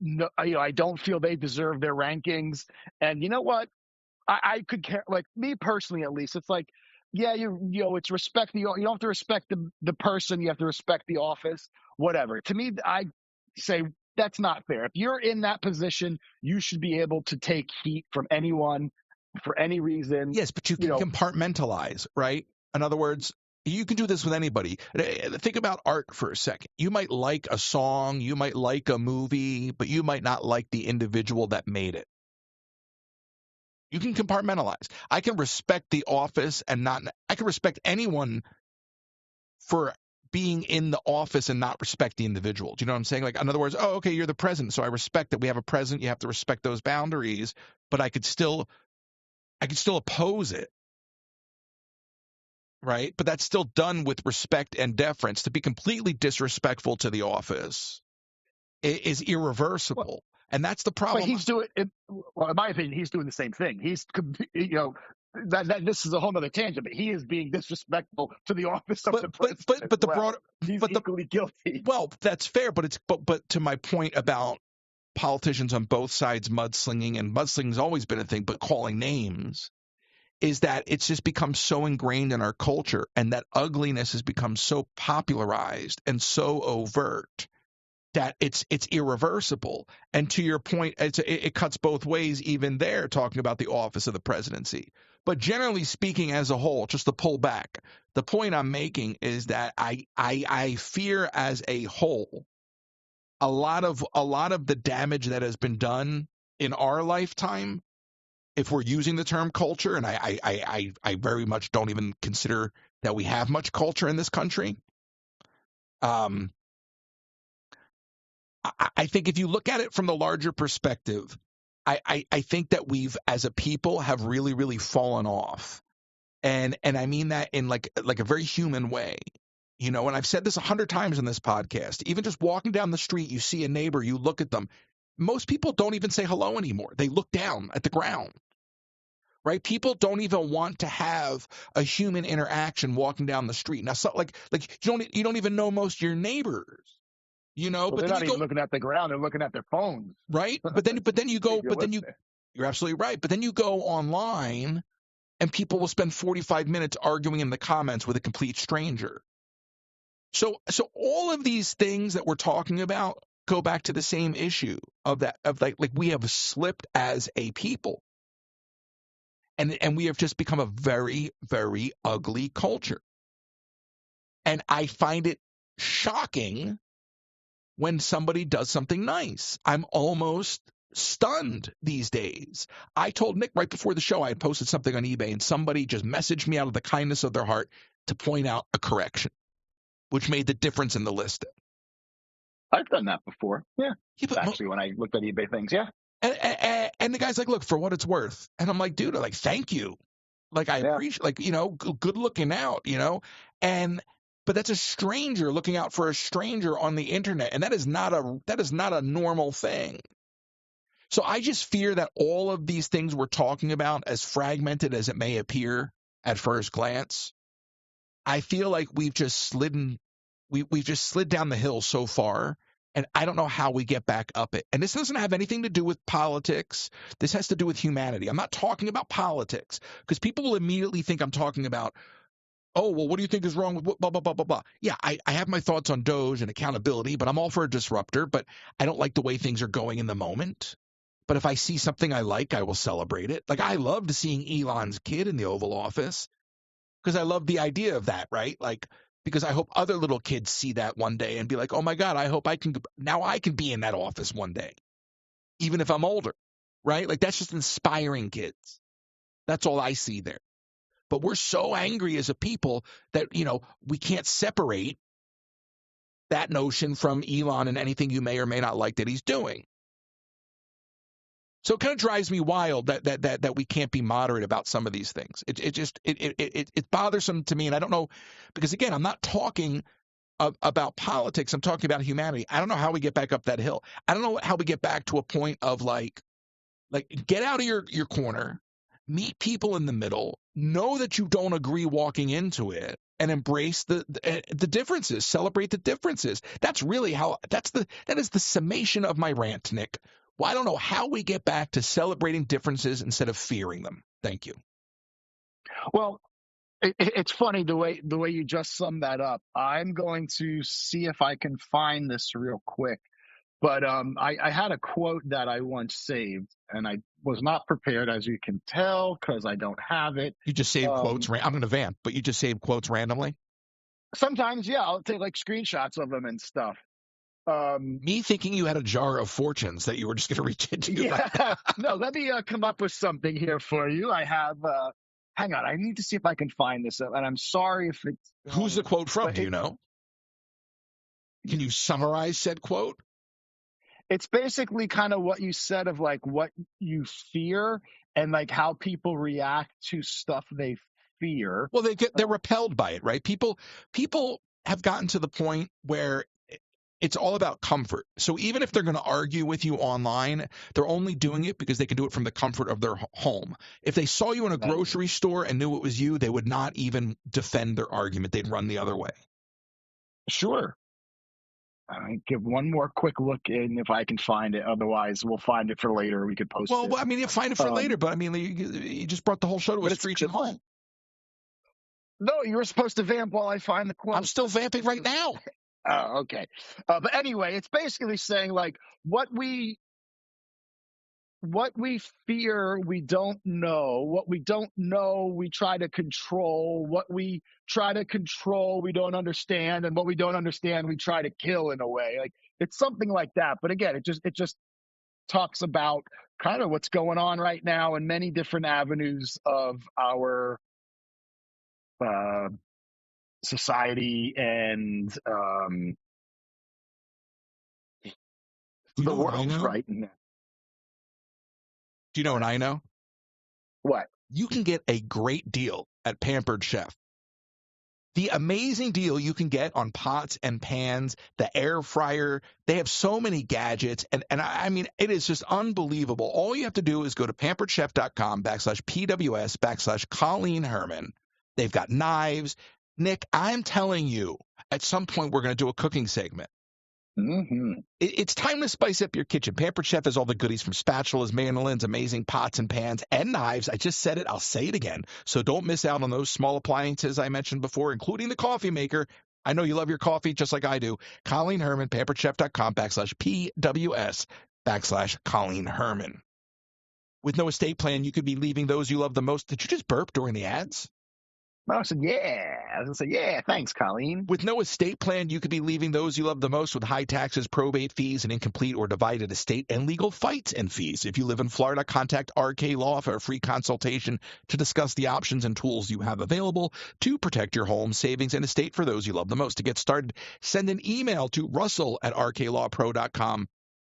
don't feel they deserve their rankings. And you know what? I could care, like me personally, at least. It's like, yeah, it's respect. You don't have to respect the person. You have to respect the office, whatever. To me, I say that's not fair. If you're in that position, you should be able to take heat from anyone for any reason. Yes, but you can compartmentalize, right? In other words, you can do this with anybody. Think about art for a second. You might like a song, you might like a movie, but you might not like the individual that made it. You can compartmentalize. I can respect the office and I can respect anyone for being in the office and not respect the individual. Do you know what I'm saying? Like, in other words, oh, okay, you're the president, so I respect that we have a president. You have to respect those boundaries, but I could still oppose it, right? But that's still done with respect and deference. To be completely disrespectful to the office is irreversible. And that's the problem. But he's doing it. Well, in my opinion, he's doing the same thing. He's, that this is a whole other tangent, but he is being disrespectful to the office of the president. But the broader, he's equally guilty. Well, that's fair, but to my point about politicians on both sides mudslinging, and mudslinging's always been a thing, but calling names, is that it's just become so ingrained in our culture, and that ugliness has become so popularized and so overt that it's irreversible. And to your point, it cuts both ways, even there, talking about the office of the presidency. But generally speaking, as a whole, just to pull back, the point I'm making is that I fear, as a whole, a lot of the damage that has been done in our lifetime, if we're using the term culture, and I very much don't even consider that we have much culture in this country. I think if you look at it from the larger perspective, I think that we've, as a people, have really, really fallen off. And I mean that in like a very human way. And I've said this 100 times in this podcast. Even just walking down the street, you see a neighbor, you look at them. Most people don't even say hello anymore. They look down at the ground. Right? People don't even want to have a human interaction walking down the street. Now, so like you don't even know most of your neighbors. Well, but they're not even looking at the ground; they're looking at their phones. Right, but then you go, you're absolutely right. But then you go online, and people will spend 45 minutes arguing in the comments with a complete stranger. So all of these things that we're talking about go back to the same issue of we have slipped as a people, and we have just become a very, very ugly culture. And I find it shocking when somebody does something nice. I'm almost stunned these days. I told Nick right before the show I had posted something on eBay, and somebody just messaged me out of the kindness of their heart to point out a correction, which made the difference in the listing. I've done that before. Yeah. But actually, when I looked at eBay things, yeah. And the guy's like, look, for what it's worth. And I'm like, dude, thank you. I appreciate, good looking out, But that's a stranger looking out for a stranger on the internet, and that is not a normal thing. So I just fear that all of these things we're talking about, as fragmented as it may appear at first glance, I feel like we've just slid down the hill so far, and I don't know how we get back up it. And this doesn't have anything to do with politics. This has to do with humanity. I'm not talking about politics, because people will immediately think I'm talking about, oh, well, what do you think is wrong with blah, blah, blah, blah, blah. Yeah, I have my thoughts on Doge and accountability, but I'm all for a disruptor, but I don't like the way things are going in the moment. But if I see something I like, I will celebrate it. I loved seeing Elon's kid in the Oval Office, because I love the idea of that, right? Because I hope other little kids see that one day and be like, oh my God, I hope I can be in that office one day, even if I'm older, right? That's just inspiring kids. That's all I see there. But we're so angry as a people that, we can't separate that notion from Elon and anything you may or may not like that he's doing. So it kind of drives me wild that we can't be moderate about some of these things. It's bothersome to me, and I don't know, because again, I'm not talking about politics. I'm talking about humanity. I don't know how we get back up that hill. I don't know how we get back to a point of get out of your corner, meet people in the middle, know that you don't agree walking into it, and embrace the differences, celebrate the differences. That's really that is the summation of my rant, Nick. Well, I don't know how we get back to celebrating differences instead of fearing them. Thank you. Well, it's funny the way you just summed that up. I'm going to see if I can find this real quick. But I had a quote that I once saved, and I was not prepared, as you can tell, because I don't have it. You just save quotes. I'm going to vamp, but you just save quotes randomly? Sometimes, yeah. I'll take screenshots of them and stuff. Me thinking you had a jar of fortunes that you were just going to reach into. Yeah. No, let me come up with something here for you. I have, hang on, I need to see if I can find this. And I'm sorry if it's... Who's the quote from? Do you know? Can you summarize said quote? It's basically kind of what you said of like what you fear and like how people react to stuff they fear. Well, they're repelled by it, right? People have gotten to the point where it's all about comfort. So even if they're going to argue with you online, they're only doing it because they can do it from the comfort of their home. If they saw you in a grocery store and knew it was you, they would not even defend their argument. They'd run the other way. Sure. I give one more quick look in if I can find it. Otherwise, we'll find it for later. We could post it. Well, I mean, you find it for later, but I mean, you just brought the whole show to a screeching halt. No, you were supposed to vamp while I find the quote. I'm still vamping right now. Oh, okay. But anyway, it's basically saying like what we fear, we don't know. What we don't know, we try to control. What we try to control, we don't understand. And what we don't understand, we try to kill in a way. Like it's something like that. But again, it just talks about kind of what's going on right now in many different avenues of our society and the world right now. Do you know what I know? What? You can get a great deal at Pampered Chef. The amazing deal you can get on pots and pans, the air fryer. They have so many gadgets. And I mean, it is just unbelievable. All you have to do is go to pamperedchef.com/PWS/Colleen Herman. They've got knives. Nick, I'm telling you, at some point we're going to do a cooking segment. Mm-hmm. It's time to spice up your kitchen. Pampered Chef has all the goodies from spatulas, mandolins, amazing pots and pans, and knives. I just said it. I'll say it again. So don't miss out on those small appliances I mentioned before, including the coffee maker. I know you love your coffee just like I do. Colleen Herman, pamperedchef.com/PWS/Colleen Herman. With no estate plan, you could be leaving those you love the most. Did you just burp during the ads? I said, yeah. I was going to say, yeah, thanks, Colleen. With no estate plan, you could be leaving those you love the most with high taxes, probate fees, an incomplete or divided estate, and legal fights and fees. If you live in Florida, contact RK Law for a free consultation to discuss the options and tools you have available to protect your home, savings, and estate for those you love the most. To get started, send an email to russell@rklawpro.com,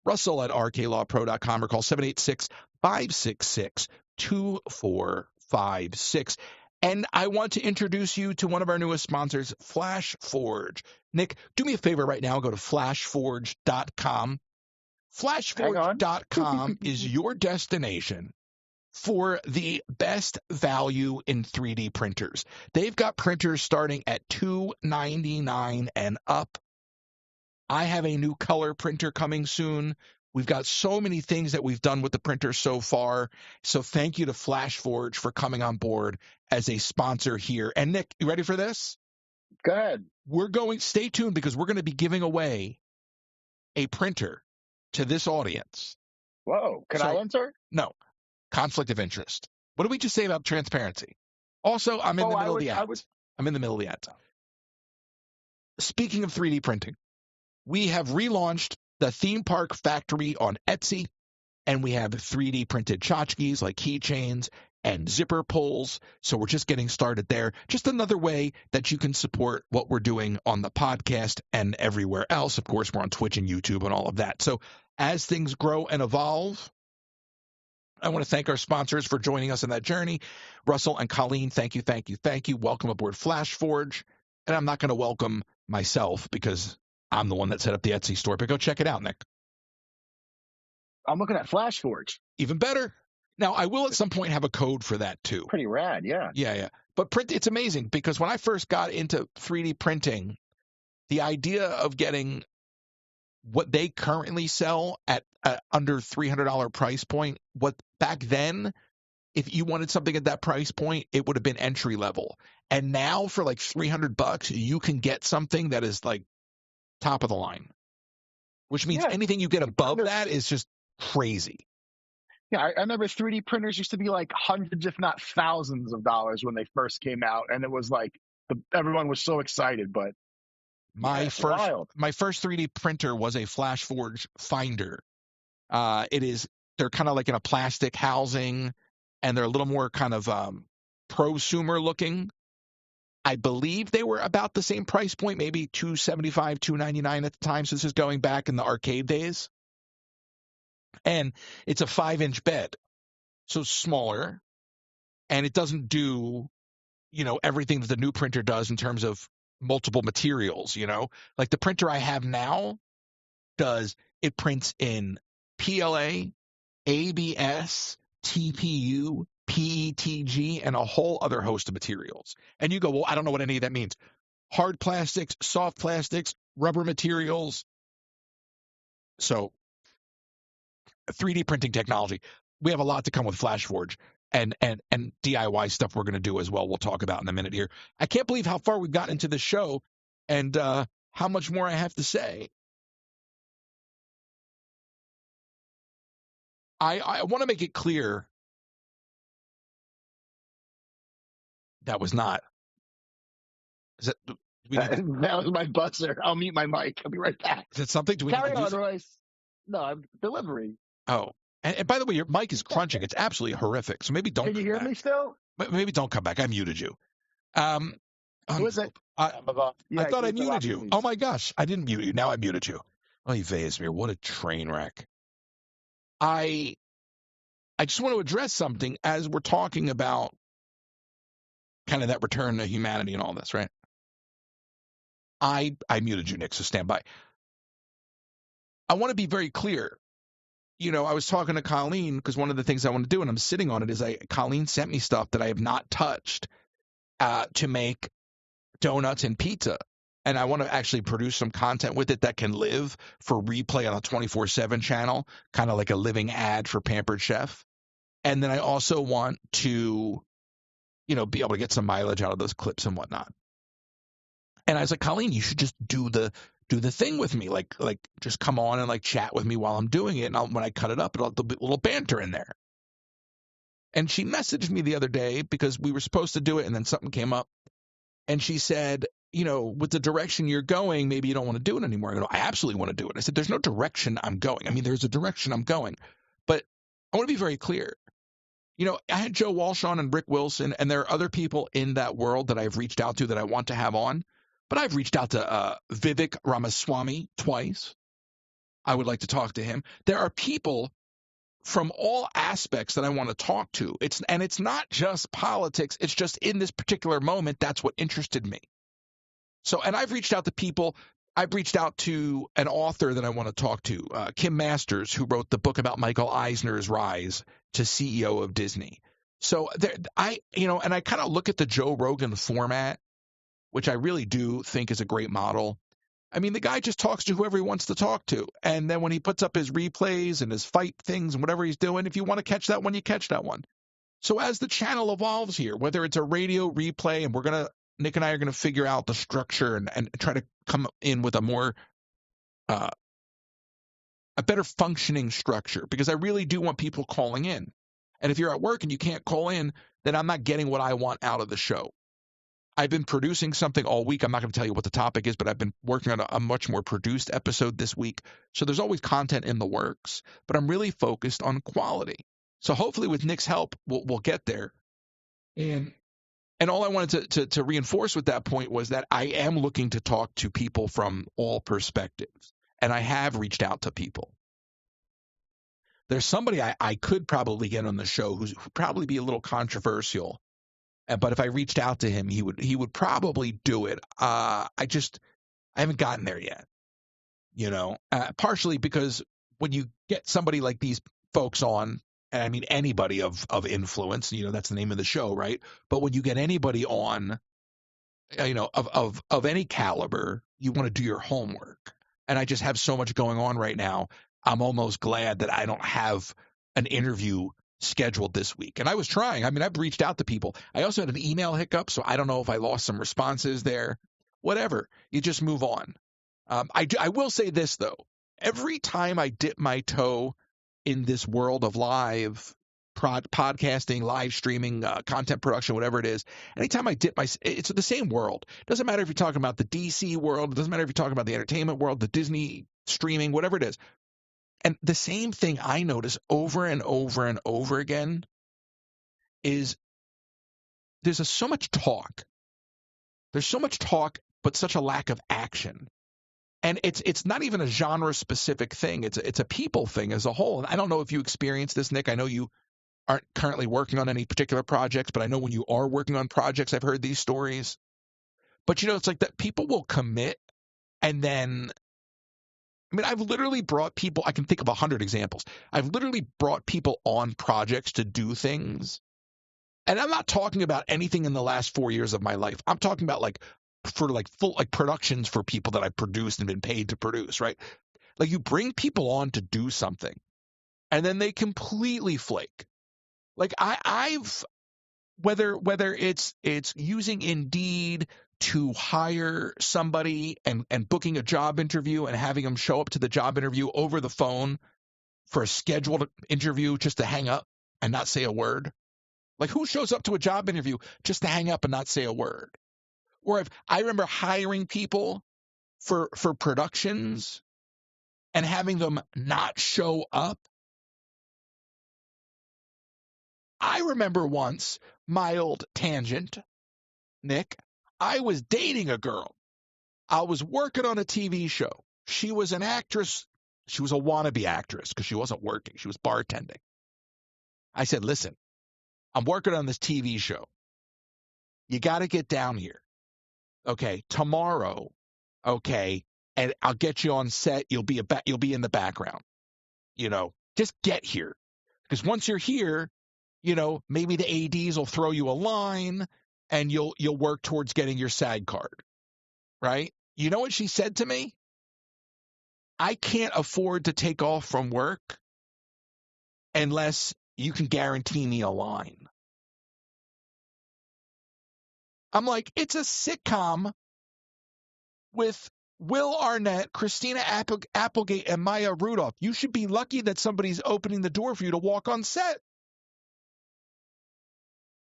russell@rklawpro.com, or call 786-566-2456. And I want to introduce you to one of our newest sponsors, FlashForge. Nick, do me a favor right now. Go to flashforge.com. Flashforge.com is your destination for the best value in 3D printers. They've got printers starting at $299 and up. I have a new color printer coming soon. We've got so many things that we've done with the printer so far. So thank you to FlashForge for coming on board as a sponsor here. And Nick, you ready for this? Go ahead. Stay tuned because we're going to be giving away a printer to this audience. Whoa. Can I enter? No. Conflict of interest. What did we just say about transparency? Also, I'm in the middle of the ads. I'm in the middle of the ads. Speaking of 3D printing, we have relaunched the Theme Park Factory on Etsy, and we have 3D printed tchotchkes like keychains and zipper pulls. So we're just getting started there. Just another way that you can support what we're doing on the podcast and everywhere else. Of course, we're on Twitch and YouTube and all of that. So as things grow and evolve, I want to thank our sponsors for joining us on that journey. Russell and Colleen, thank you, thank you, thank you. Welcome aboard FlashForge. And I'm not going to welcome myself because I'm the one that set up the Etsy store, but go check it out, Nick. I'm looking at FlashForge. Even better. Now, I will at some point have a code for that, too. Pretty rad, yeah. Yeah. But it's amazing because when I first got into 3D printing, the idea of getting what they currently sell at under $300 price point, what back then, if you wanted something at that price point, it would have been entry level. And now for like $300, you can get something that is like top of the line, which means anything you get above that is just crazy. Yeah, I remember 3D printers used to be like hundreds, if not thousands of dollars when they first came out. And it was like everyone was so excited. But my first 3D printer was a FlashForge Finder. They're kind of like in a plastic housing, and they're a little more kind of prosumer looking. I believe they were about the same price point, maybe $275, $299 at the time. So this is going back in the arcade days. And it's a 5-inch bed, so smaller, and it doesn't do, everything that the new printer does in terms of multiple materials, Like the printer I have now it prints in PLA, ABS, TPU, PETG, and a whole other host of materials. And you go, well, I don't know what any of that means. Hard plastics, soft plastics, rubber materials. So 3D printing technology. We have a lot to come with FlashForge and DIY stuff we're going to do as well. We'll talk about in a minute here. I can't believe how far we've gotten into the show and how much more I have to say. I want to make it clear that was not. Is that that was my buzzer. I'll mute my mic. I'll be right back. Is it something? Do we Carry on, Royce? No, I'm delivery. Oh, and by the way, your mic is crunching. It's absolutely horrific. So maybe don't. Can you hear me still? Maybe don't come back. I muted you. Who is it? I thought I muted you. Oh my gosh, I didn't mute you. Now I muted you. Oh, Vesmir, what a train wreck. I just want to address something as we're talking about kind of that return to humanity and all this, right? I muted you, Nick, so stand by. I want to be very clear. I was talking to Colleen because one of the things I want to do, and I'm sitting on it, is Colleen sent me stuff that I have not touched to make donuts and pizza. And I want to actually produce some content with it that can live for replay on a 24/7 channel, kind of like a living ad for Pampered Chef. And then I also want to, be able to get some mileage out of those clips and whatnot. And I was like, Colleen, you should just do the thing with me, like just come on and like chat with me while I'm doing it. And when I cut it up, there'll be a little banter in there. And she messaged me the other day because we were supposed to do it, and then something came up. And she said, with the direction you're going, maybe you don't want to do it anymore. I go, I absolutely want to do it. I said, there's no direction I'm going. I mean, there's a direction I'm going. But I want to be very clear. I had Joe Walsh on and Rick Wilson, and there are other people in that world that I've reached out to that I want to have on. But I've reached out to Vivek Ramaswamy twice. I would like to talk to him. There are people from all aspects that I want to talk to. It's not just politics. It's just in this particular moment, that's what interested me. So, and I've reached out to people. I've reached out to an author that I want to talk to, Kim Masters, who wrote the book about Michael Eisner's rise to CEO of Disney. So and I kind of look at the Joe Rogan format, which I really do think is a great model. I mean, the guy just talks to whoever he wants to talk to. And then when he puts up his replays and his fight things and whatever he's doing, if you want to catch that one, you catch that one. So as the channel evolves here, whether it's a radio replay, and Nick and I are going to figure out the structure and try to come in with a more, a better functioning structure, because I really do want people calling in. And if you're at work and you can't call in, then I'm not getting what I want out of the show. I've been producing something all week. I'm not going to tell you what the topic is, but I've been working on a much more produced episode this week. So there's always content in the works, but I'm really focused on quality. So hopefully with Nick's help, we'll get there. And all I wanted to reinforce with that point was that I am looking to talk to people from all perspectives, and I have reached out to people. There's somebody I could probably get on the show who'd probably be a little controversial. But if I reached out to him, he would probably do it. I haven't gotten there yet, partially because when you get somebody like these folks on, and I mean anybody of influence, that's the name of the show, right? But when you get anybody on, of any caliber, you want to do your homework. And I just have so much going on right now. I'm almost glad that I don't have an interview scheduled this week. And I was trying. I mean, I've reached out to people. I also had an email hiccup, so I don't know if I lost some responses there. Whatever. You just move on. I will say this, though. Every time I dip my toe in this world of live podcasting, live streaming, content production, whatever it is, anytime I dip it's the same world. It doesn't matter if you're talking about the DC world. It doesn't matter if you're talking about the entertainment world, the Disney streaming, whatever it is. And the same thing I notice over and over and over again is there's so much talk There's so much talk, but such a lack of action. And it's not even a genre-specific thing. It's a people thing as a whole. And I don't know if you experience this, Nick. I know you aren't currently working on any particular projects, but I know when you are working on projects, I've heard these stories. But, it's like that people will commit and then – I mean, I've literally brought people – I can think of 100 examples. I've literally brought people on projects to do things. And I'm not talking about anything in the last 4 years of my life. I'm talking about full productions for people that I've produced and been paid to produce, right? Like you bring people on to do something and then they completely flake. Like I've whether it's using Indeed to hire somebody and booking a job interview and having them show up to the job interview over the phone for a scheduled interview just to hang up and not say a word. Like who shows up to a job interview just to hang up and not say a word? Or I remember hiring people for productions and having them not show up. I remember once, mild tangent, Nick, I was dating a girl. I was working on a TV show. She was an actress. She was a wannabe actress because she wasn't working. She was bartending. I said, listen, I'm working on this TV show. You got to get down here. Okay, tomorrow, okay, and I'll get you on set. You'll be in the background. Just get here. Because once you're here, maybe the ADs will throw you a line and you'll work towards getting your SAG card. Right? You know what she said to me? I can't afford to take off from work unless you can guarantee me a line. I'm like, it's a sitcom with Will Arnett, Christina Applegate, and Maya Rudolph. You should be lucky that somebody's opening the door for you to walk on set.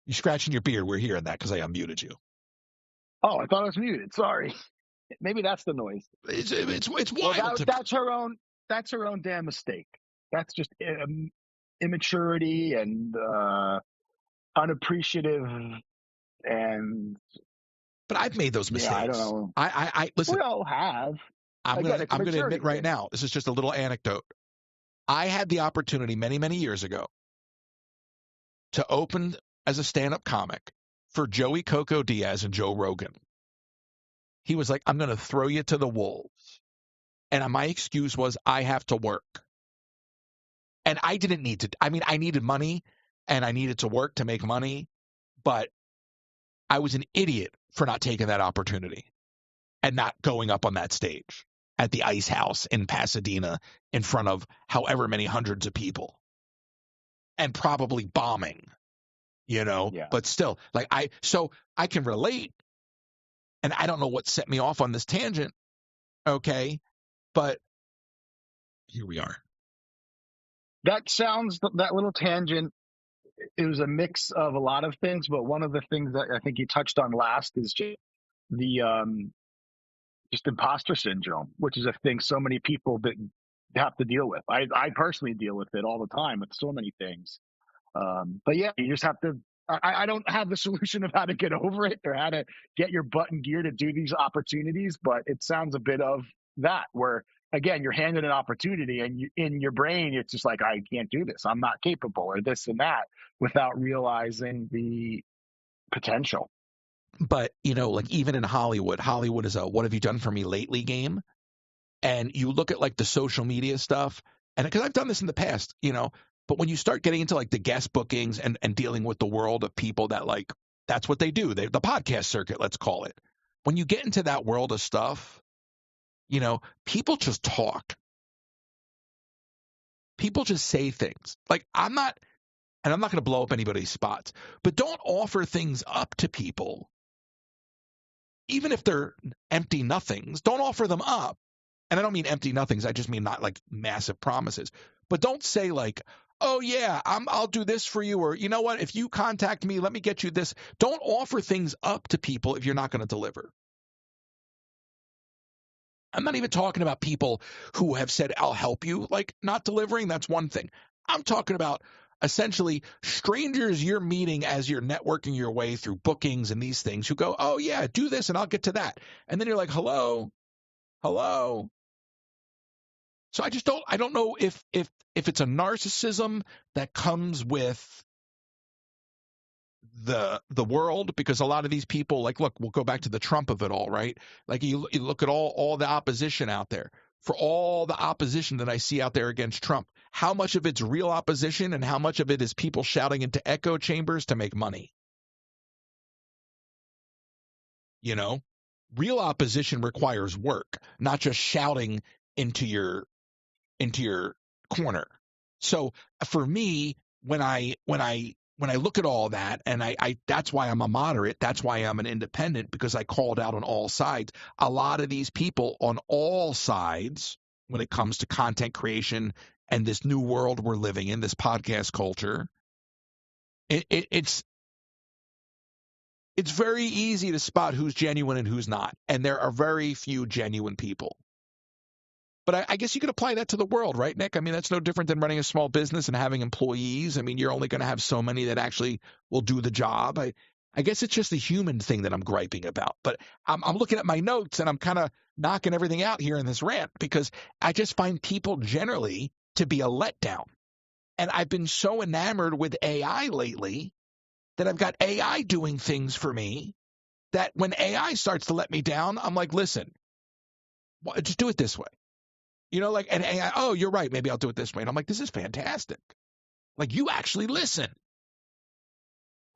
You're scratching your beard. We're hearing that because I unmuted you. Oh, I thought I was muted. Sorry. Maybe that's the noise. It's wild. Well, that's her own. That's her own damn mistake. That's just immaturity and unappreciative. And but I've made those mistakes. Yeah, I don't know. I listen. We all have. I'm going to admit right now. This is just a little anecdote. I had the opportunity many, many years ago to open as a stand-up comic for Joey Coco Diaz and Joe Rogan. He was like, I'm going to throw you to the wolves. And my excuse was, I have to work. And I didn't need to. I mean, I needed money and I needed to work to make money. But I was an idiot for not taking that opportunity and not going up on that stage at the Ice House in Pasadena in front of however many hundreds of people and probably bombing, Yeah. But still, so I can relate. And I don't know what set me off on this tangent, okay? But here we are. That little tangent, it was a mix of a lot of things, but one of the things that I think you touched on last is just the just imposter syndrome, which is a thing so many people that have to deal with. I personally deal with it all the time with so many things. But yeah, you just have to. I don't have the solution of how to get over it or how to get your butt in gear to do these opportunities, but it sounds a bit of that where, again, you're handed an opportunity and in your brain, it's just like, I can't do this. I'm not capable or this and that without realizing the potential. But, even in Hollywood is a what have you done for me lately game. And you look at the social media stuff and because I've done this in the past, but when you start getting into the guest bookings and dealing with the world of people that that's what they do, the podcast circuit, let's call it. When you get into that world of stuff, people just talk. People just say things. I'm not going to blow up anybody's spots, but don't offer things up to people. Even if they're empty nothings, don't offer them up. And I don't mean empty nothings. I just mean not massive promises. But don't say oh yeah, I'll do this for you, or you know what, if you contact me, let me get you this. Don't offer things up to people if you're not going to deliver. I'm not even talking about people who have said, I'll help you, not delivering. That's one thing. I'm talking about, essentially strangers you're meeting as you're networking your way through bookings and these things who go, oh, yeah, do this and I'll get to that. And then you're like, hello. So I don't know if it's a narcissism that comes with the world, because a lot of these people, like, look, we'll go back to the Trump of it all, right? Like you look at all the opposition out there. For all the opposition that I see out there against Trump, how much of it's real opposition and how much of it is people shouting into echo chambers to make money? You know, real opposition requires work, not just shouting into your corner. So for me, when I look at all that, and I that's why I'm a moderate, that's why I'm an independent, because I called out on all sides. A lot of these people on all sides, when it comes to content creation and this new world we're living in, this podcast culture, it's very easy to spot who's genuine and who's not. And there are very few genuine people. But I guess you could apply that to the world, right, Nick? I mean, that's no different than running a small business and having employees. I mean, you're only going to have so many that actually will do the job. I guess it's just the human thing that I'm griping about. But I'm looking at my notes and I'm kind of knocking everything out here in this rant, because I just find people generally to be a letdown. And I've been so enamored with AI lately that I've got AI doing things for me that when AI starts to let me down, I'm like, listen, just do it this way. You know, like, and AI, oh, you're right, maybe I'll do it this way. And I'm like, this is fantastic. Like, you actually listen.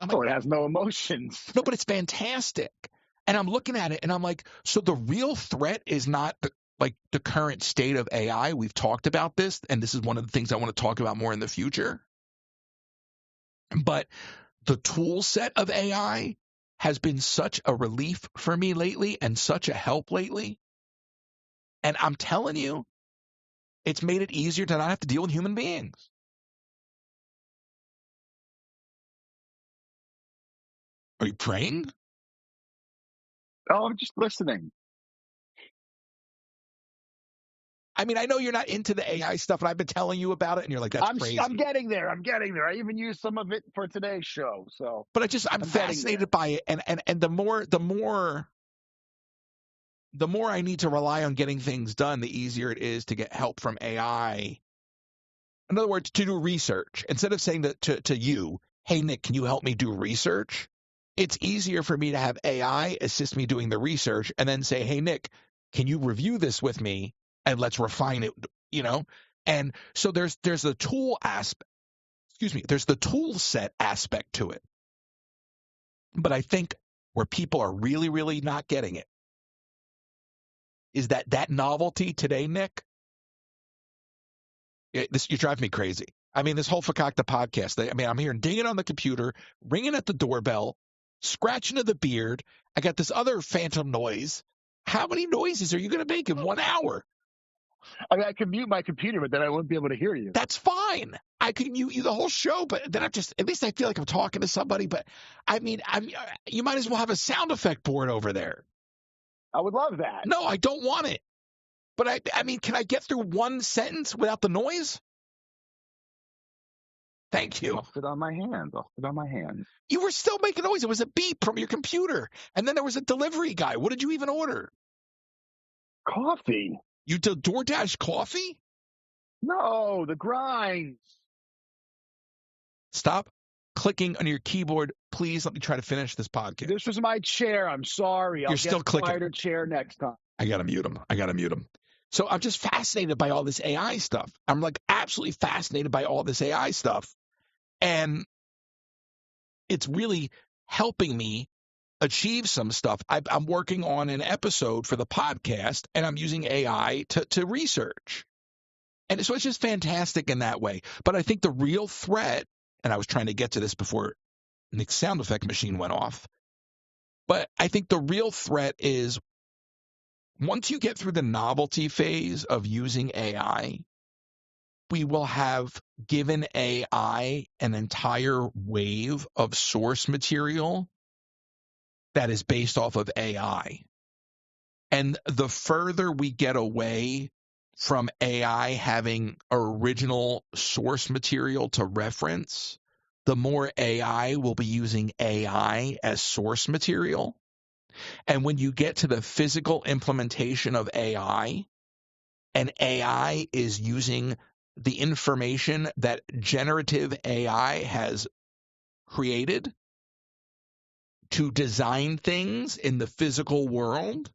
I'm like, it has no emotions. No, but it's fantastic. And I'm looking at it and I'm like, so the real threat is not the current state of AI. We've talked about this, and this is one of the things I want to talk about more in the future. But the tool set of AI has been such a relief for me lately and such a help lately. And I'm telling you, it's made it easier to not have to deal with human beings. Are you praying? Oh, I'm just listening. I mean, I know you're not into the AI stuff, and I've been telling you about it, and you're like, that's crazy. I'm getting there. I even used some of it for today's show. So, but I'm fascinated by it, and the more I need to rely on getting things done, the easier it is to get help from AI. In other words, to do research. Instead of saying to you, hey, Nick, can you help me do research? It's easier for me to have AI assist me doing the research and then say, hey, Nick, can you review this with me and let's refine it, you know? And so there's the tool aspect. There's the tool set aspect to it. But I think where people are really, really not getting it is that novelty today, Nick. You drive me crazy. I mean, this whole Fakakta podcast, I'm hearing dinging on the computer, ringing at the doorbell, scratching of the beard. I got this other phantom noise. How many noises are you going to make in 1 hour? I mean, I can mute my computer, but then I wouldn't be able to hear you. That's fine. I can mute you the whole show, but then at least I feel like I'm talking to somebody. But I mean, you might as well have a sound effect board over there. I would love that. No, I don't want it. But I mean, can I get through one sentence without the noise? Thank you. I'll sit on my hands. You were still making noise. It was a beep from your computer. And then there was a delivery guy. What did you even order? Coffee. You did DoorDash coffee? No, the grinds. Stop clicking on your keyboard. Please let me try to finish this podcast. This was my chair. I'm sorry. You're still clicking. I'll get a quieter chair next time. I got to mute him. So I'm just fascinated by all this AI stuff. I'm like absolutely fascinated by all this AI stuff. And it's really helping me achieve some stuff. I'm working on an episode for the podcast, and I'm using AI to research. And so it's just fantastic in that way. But I think the real threat, and I was trying to get to this before Nick's sound effect machine went off, but I think the real threat is once you get through the novelty phase of using AI, we will have given AI an entire wave of source material that is based off of AI. And the further we get away from AI having original source material to reference, the more AI will be using AI as source material. And when you get to the physical implementation of AI, and AI is using the information that generative AI has created to design things in the physical world,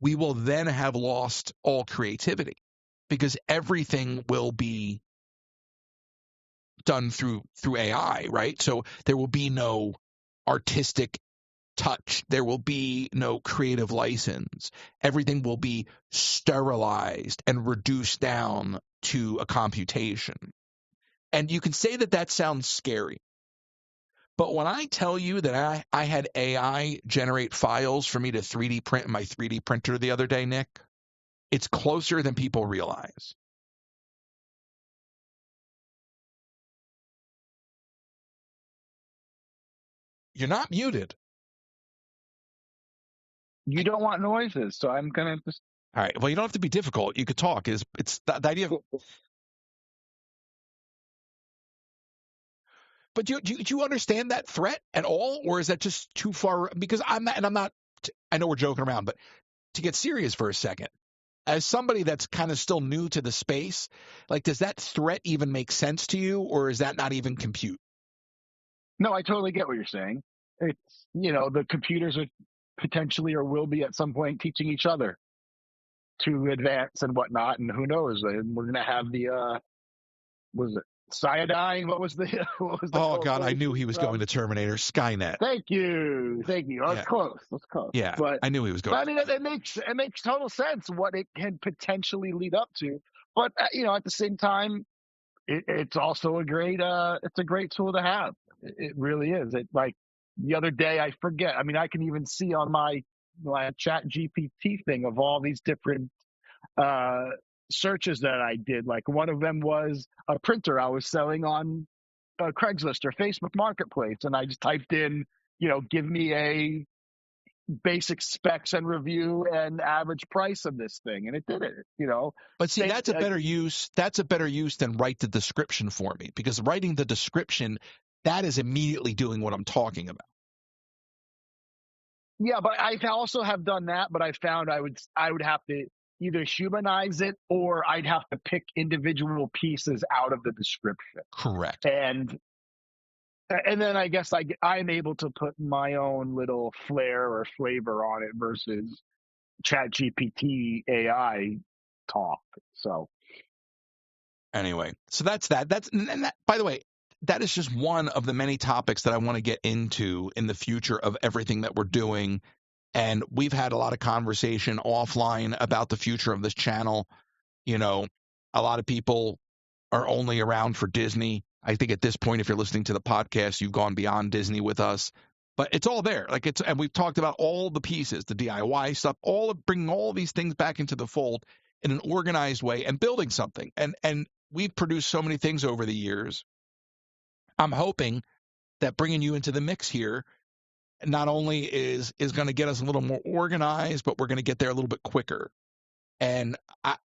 we will then have lost all creativity because everything will be done through AI, right? So there will be no artistic touch. There will be no creative license. Everything will be sterilized and reduced down to a computation. And you can say that that sounds scary. But when I tell you that I had AI generate files for me to 3D print in my 3D printer the other day, Nick, it's closer than people realize. You're not muted. You don't want noises, so I'm going to just... All right. Well, you don't have to be difficult. You could talk. It's the idea of... But do you understand that threat at all? Or is that just too far? Because I'm not, I know we're joking around, but to get serious for a second, as somebody that's kind of still new to the space, like, does that threat even make sense to you? Or is that not even compute? No, I totally get what you're saying. It's, the computers are potentially or will be at some point teaching each other to advance and whatnot. And who knows? And we're going to have the, was it Cyanide? What was the oh God, I knew he was going to Terminator. Skynet. Thank you. That's close. That's close. Yeah, but I knew he was going. I mean, it makes total sense what it can potentially lead up to. But at the same time, it's also a great tool to have. It really is. It, like, the other day, I forget. I mean, I can even see on my Chat GPT thing of all these different searches that I did. Like, one of them was a printer I was selling on Craigslist or Facebook Marketplace, and I just typed in, give me a basic specs and review and average price of this thing, and it did it. But see, that's a better use. That's a better use than write the description for me, because writing the description, that is immediately doing what I'm talking about. Yeah, but I also have done that, but I found I would have to either humanize it or I'd have to pick individual pieces out of the description. Correct. And then I guess I'm able to put my own little flair or flavor on it versus Chat GPT AI talk. So anyway, so that's that. And that, by the way, that is just one of the many topics that I want to get into in the future of everything that we're doing. And we've had a lot of conversation offline about the future of this channel. A lot of people are only around for Disney. I think at this point, if you're listening to the podcast, you've gone beyond Disney with us. But it's all there. And we've talked about all the pieces, the DIY stuff, all of bringing all these things back into the fold in an organized way and building something. And we've produced so many things over the years. I'm hoping that bringing you into the mix here not only is going to get us a little more organized, but we're going to get there a little bit quicker. And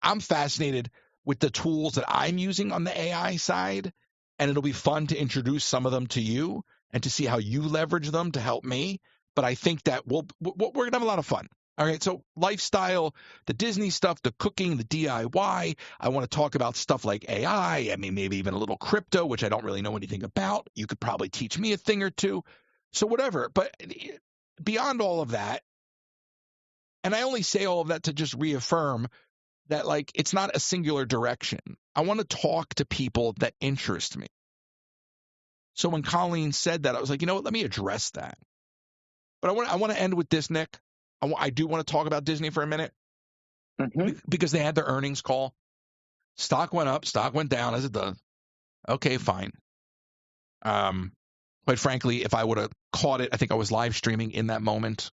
I'm fascinated with the tools that I'm using on the AI side, and it'll be fun to introduce some of them to you and to see how you leverage them to help me. But I think that we're going to have a lot of fun. All right, so lifestyle, the Disney stuff, the cooking, the DIY. I want to talk about stuff like AI. I mean, maybe even a little crypto, which I don't really know anything about. You could probably teach me a thing or two. So whatever. But beyond all of that, and I only say all of that to just reaffirm that, like, it's not a singular direction. I want to talk to people that interest me. So when Colleen said that, I was like, you know what, let me address that. But I want to end with this, Nick. I do want to talk about Disney for a minute, because they had their earnings call. Stock went up, stock went down, as it does. Okay, fine. Quite frankly, if I would have caught it, I think I was live streaming in that moment,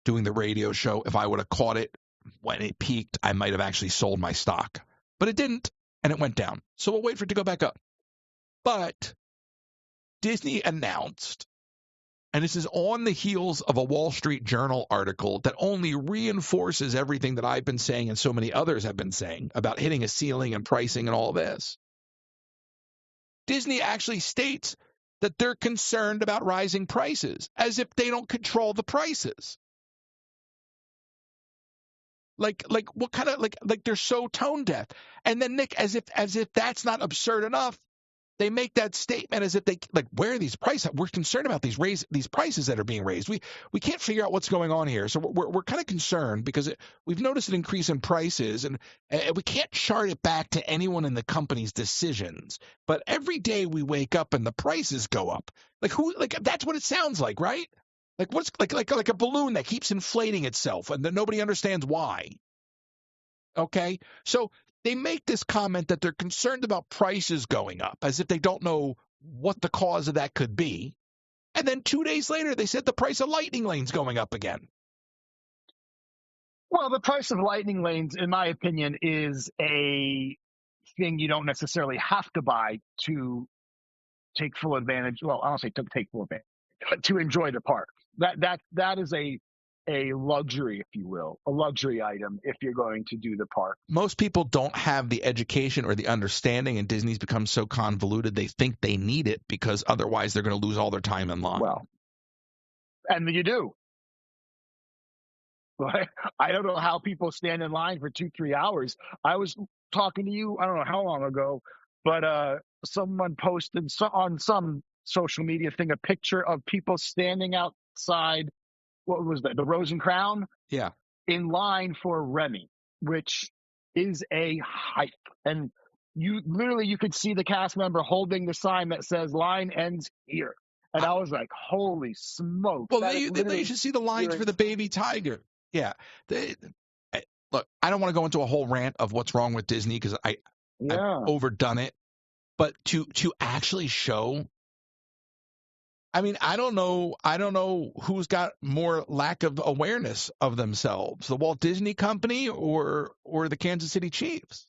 doing the radio show. If I would have caught it when it peaked, I might have actually sold my stock. But it didn't, and it went down. So we'll wait for it to go back up. But Disney announced And this is on the heels of a Wall Street Journal article that only reinforces everything that I've been saying and so many others have been saying about hitting a ceiling and pricing and all this. Disney actually states that they're concerned about rising prices, as if they don't control the prices. Like what kind of like they're so tone deaf. And then Nick, as if that's not absurd enough, they make that statement as if they like, where are these prices? We're concerned about these prices that are being raised. We can't figure out what's going on here. So we're kind of concerned because we've noticed an increase in prices, and we can't chart it back to anyone in the company's decisions. But every day we wake up and the prices go up. Like that's what it sounds like, right? Like what's like a balloon that keeps inflating itself and then nobody understands why. Okay? So they make this comment that they're concerned about prices going up, as if they don't know what the cause of that could be. And then 2 days later, they said the price of lightning lanes going up again. Well, the price of lightning lanes, in my opinion, is a thing you don't necessarily have to buy to take full advantage. Well, I don't say to take full advantage, but to enjoy the park. That is a luxury, if you will, a luxury item if you're going to do the park. Most people don't have the education or the understanding, and Disney's become so convoluted they think they need it because otherwise they're going to lose all their time in line. Well, and you do. I don't know how people stand in line for 2-3 hours. I was talking to you, I don't know how long ago, but someone posted on some social media thing a picture of people standing outside. What was that? The Rose and Crown? Yeah. In line for Remy, which is a hike. And you could see the cast member holding the sign that says line ends here. And I was like, holy smoke. Well, they should see the lines for the baby tiger. Yeah. Look, I don't want to go into a whole rant of what's wrong with Disney because I've overdone it. But to actually show, I mean, I don't know who's got more lack of awareness of themselves, the Walt Disney Company or the Kansas City Chiefs.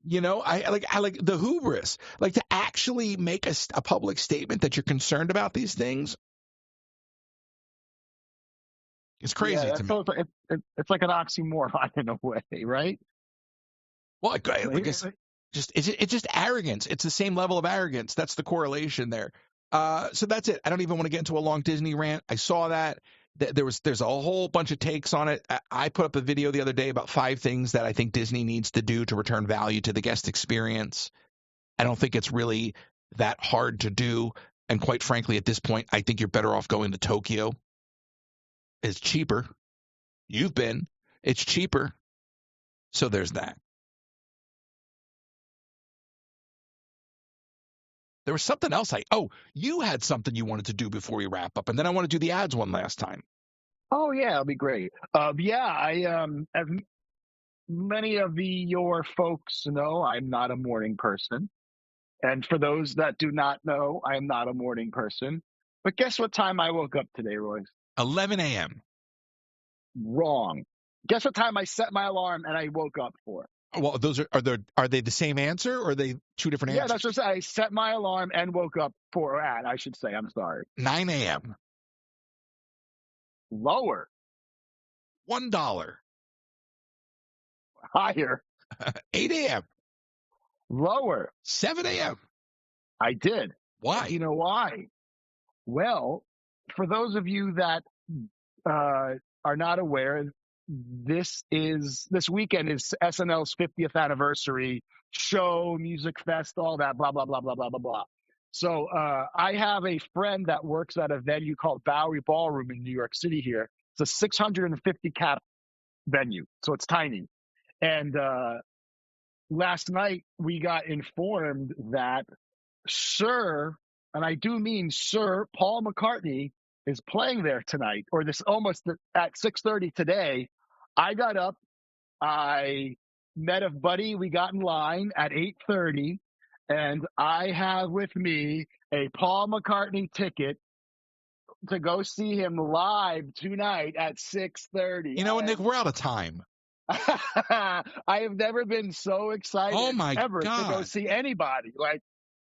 You know, I like the hubris, like to actually make a public statement that you're concerned about these things. It's crazy to me. It's like an oxymoron in a way, right? Well, it's just arrogance. It's the same level of arrogance. That's the correlation there. So that's it. I don't even want to get into a long Disney rant. I saw that. There's a whole bunch of takes on it. I put up a video the other day about 5 things that I think Disney needs to do to return value to the guest experience. I don't think it's really that hard to do. And quite frankly, at this point, I think you're better off going to Tokyo. It's cheaper. You've been. It's cheaper. So there's that. There was something else you had something you wanted to do before we wrap up, and then I want to do the ads one last time. Oh yeah, it'll be great. I as many of your folks know, I'm not a morning person. And for those that do not know, I am not a morning person. But guess what time I woke up today, Royce? 11 a.m. Wrong. Guess what time I set my alarm and I woke up for? Well, those are they the same answer or are they two different answers? Yeah, that's what I set my alarm and woke up for at. I should say. I'm sorry. 9 a.m. Lower. $1. Higher. 8 a.m. Lower. 7 a.m. I did. Why? You know why? Well, for those of you that are not aware, this weekend is SNL's 50th anniversary show, music fest, all that, blah, blah, blah, blah, blah, blah, blah. So I have a friend that works at a venue called Bowery Ballroom in New York City here. It's a 650 cap venue, so it's tiny. And last night we got informed that Sir, and I do mean Sir Paul McCartney, is playing there tonight, or this almost at 6:30 today. I got up, I met a buddy, we got in line at 8:30, and I have with me a Paul McCartney ticket to go see him live tonight at 6:30. You know what, Nick? We're out of time. I have never been so excited to go see anybody.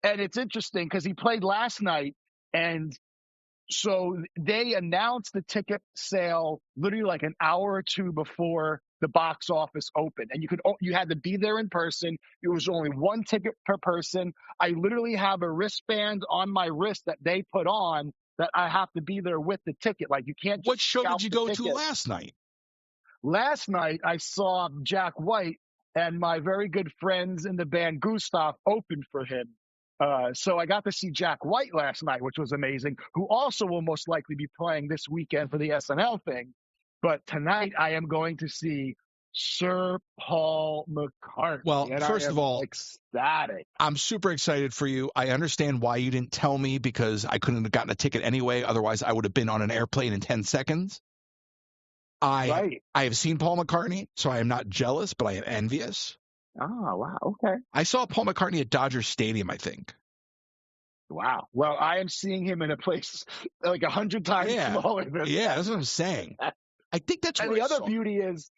And it's interesting because he played last night And so they announced the ticket sale literally like an hour or two before the box office opened, and you had to be there in person. It was only one ticket per person. I literally have a wristband on my wrist that they put on that I have to be there with the ticket. Like, you can't just What show scalp did you the go ticket. to last night? Last night I saw Jack White, and my very good friends in the band Gustav opened for him. So I got to see Jack White last night, which was amazing, who also will most likely be playing this weekend for the SNL thing. But tonight I am going to see Sir Paul McCartney. Well, and first I am of all, ecstatic. I'm super excited for you. I understand why you didn't tell me, because I couldn't have gotten a ticket anyway. Otherwise, I would have been on an airplane in 10 seconds. I have seen Paul McCartney, so I am not jealous, but I am envious. Oh, wow. Okay. I saw Paul McCartney at Dodger Stadium, I think. Wow. Well, I am seeing him in a place like 100 times smaller than that. Yeah, that's what I'm saying. I think that's and where the other beauty is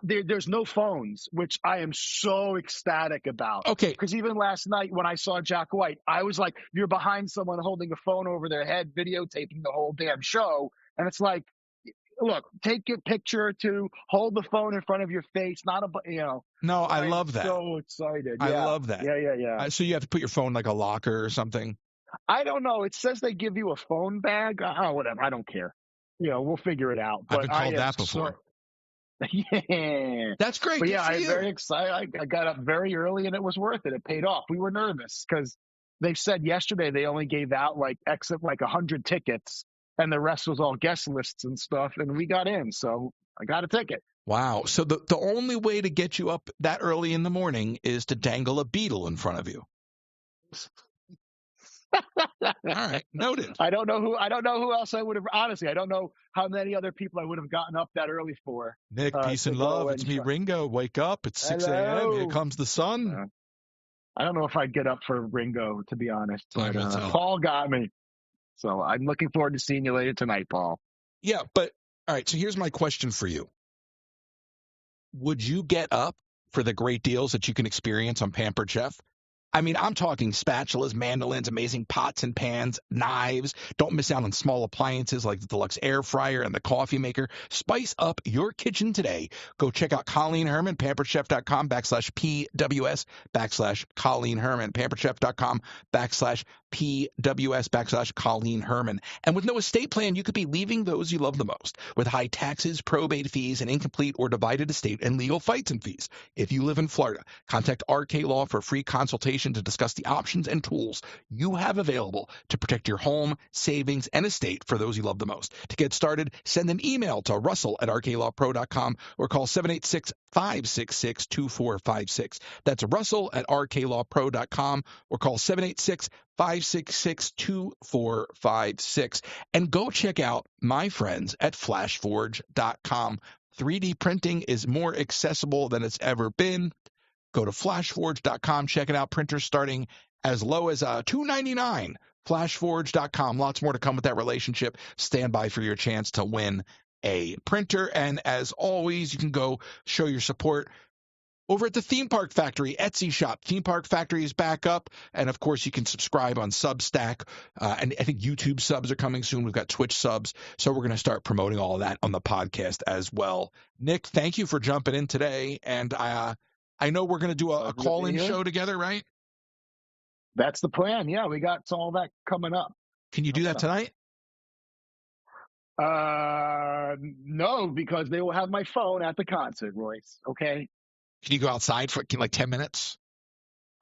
there's no phones, which I am so ecstatic about. Okay. Because even last night when I saw Jack White, I was like, you're behind someone holding a phone over their head, videotaping the whole damn show. And it's like, look, take a picture or two, hold the phone in front of your face, not a. No, I love that. So excited. I love that. Yeah. So you have to put your phone in like a locker or something? I don't know. It says they give you a phone bag. Oh, whatever. I don't care. We'll figure it out. But I've been called that before. Yeah. That's great. But yeah, I'm you. very excited. I got up very early and it was worth it. It paid off. We were nervous because they said yesterday they only gave out like 100 tickets and the rest was all guest lists and stuff. And we got in. So I got a ticket. Wow. So the only way to get you up that early in the morning is to dangle a beetle in front of you. All right, noted. I don't know who else I would have. Honestly, I don't know how many other people I would have gotten up that early for. Nick, peace and love. It's me, Ringo. Wake up. It's 6 a.m. Here comes the sun. I don't know if I'd get up for Ringo, to be honest. But, Time will tell. Paul got me. So I'm looking forward to seeing you later tonight, Paul. Yeah, but all right. So here's my question for you. Would you get up for the great deals that you can experience on Pampered Chef? I mean, I'm talking spatulas, mandolins, amazing pots and pans, knives. Don't miss out on small appliances like the deluxe air fryer and the coffee maker. Spice up your kitchen today. Go check out Colleen Herman, pamperedchef.com/PWS/Colleen Herman, pamperedchef.com/PWS/Colleen Herman. And with no estate plan, you could be leaving those you love the most with high taxes, probate fees, an incomplete or divided estate, and legal fights and fees. If you live in Florida, contact RK Law for a free consultation to discuss the options and tools you have available to protect your home, savings, and estate for those you love the most. To get started, send an email to russell@rklawpro.com or call 786-566-2456. That's russell@rklawpro.com or call 786-566-2456. And go check out my friends at flashforge.com. 3D printing is more accessible than it's ever been. Go to flashforge.com, check it out. Printers starting as low as $2.99. Flashforge.com. Lots more to come with that relationship. Stand by for your chance to win a printer. And as always, you can go show your support over at the Theme Park Factory Etsy shop. Theme Park Factory is back up. And, of course, you can subscribe on Substack. And I think YouTube subs are coming soon. We've got Twitch subs. So we're going to start promoting all of that on the podcast as well. Nick, thank you for jumping in today. And I know we're going to do a call-in show together, right? That's the plan. Yeah, we got all that coming up. Can you do that tonight? No, because they will have my phone at the concert, Royce. Okay. Can you go outside for like 10 minutes?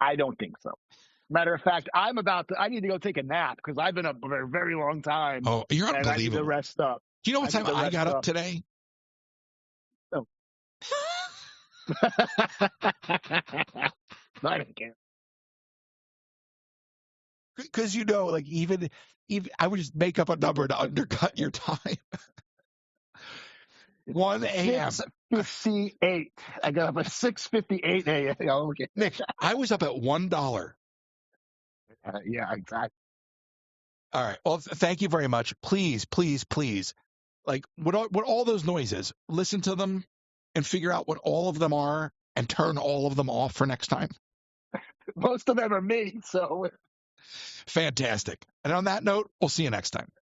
I don't think so. Matter of fact, I need to go take a nap because I've been up for a very long time. Oh, you're unbelievable. I need to rest up. Do you know what time I got up today? No. I don't care. Because like even I would just make up a number to undercut your time. 1 a.m. 6:58. I got up at 6:58 a.m. Oh, okay. Nick, I was up at $1. Yeah, exactly. All right. Well, thank you very much. Please, please, please. Like what all those noises, listen to them and figure out what all of them are and turn all of them off for next time. Most of them are me, so Fantastic. And on that note, we'll see you next time.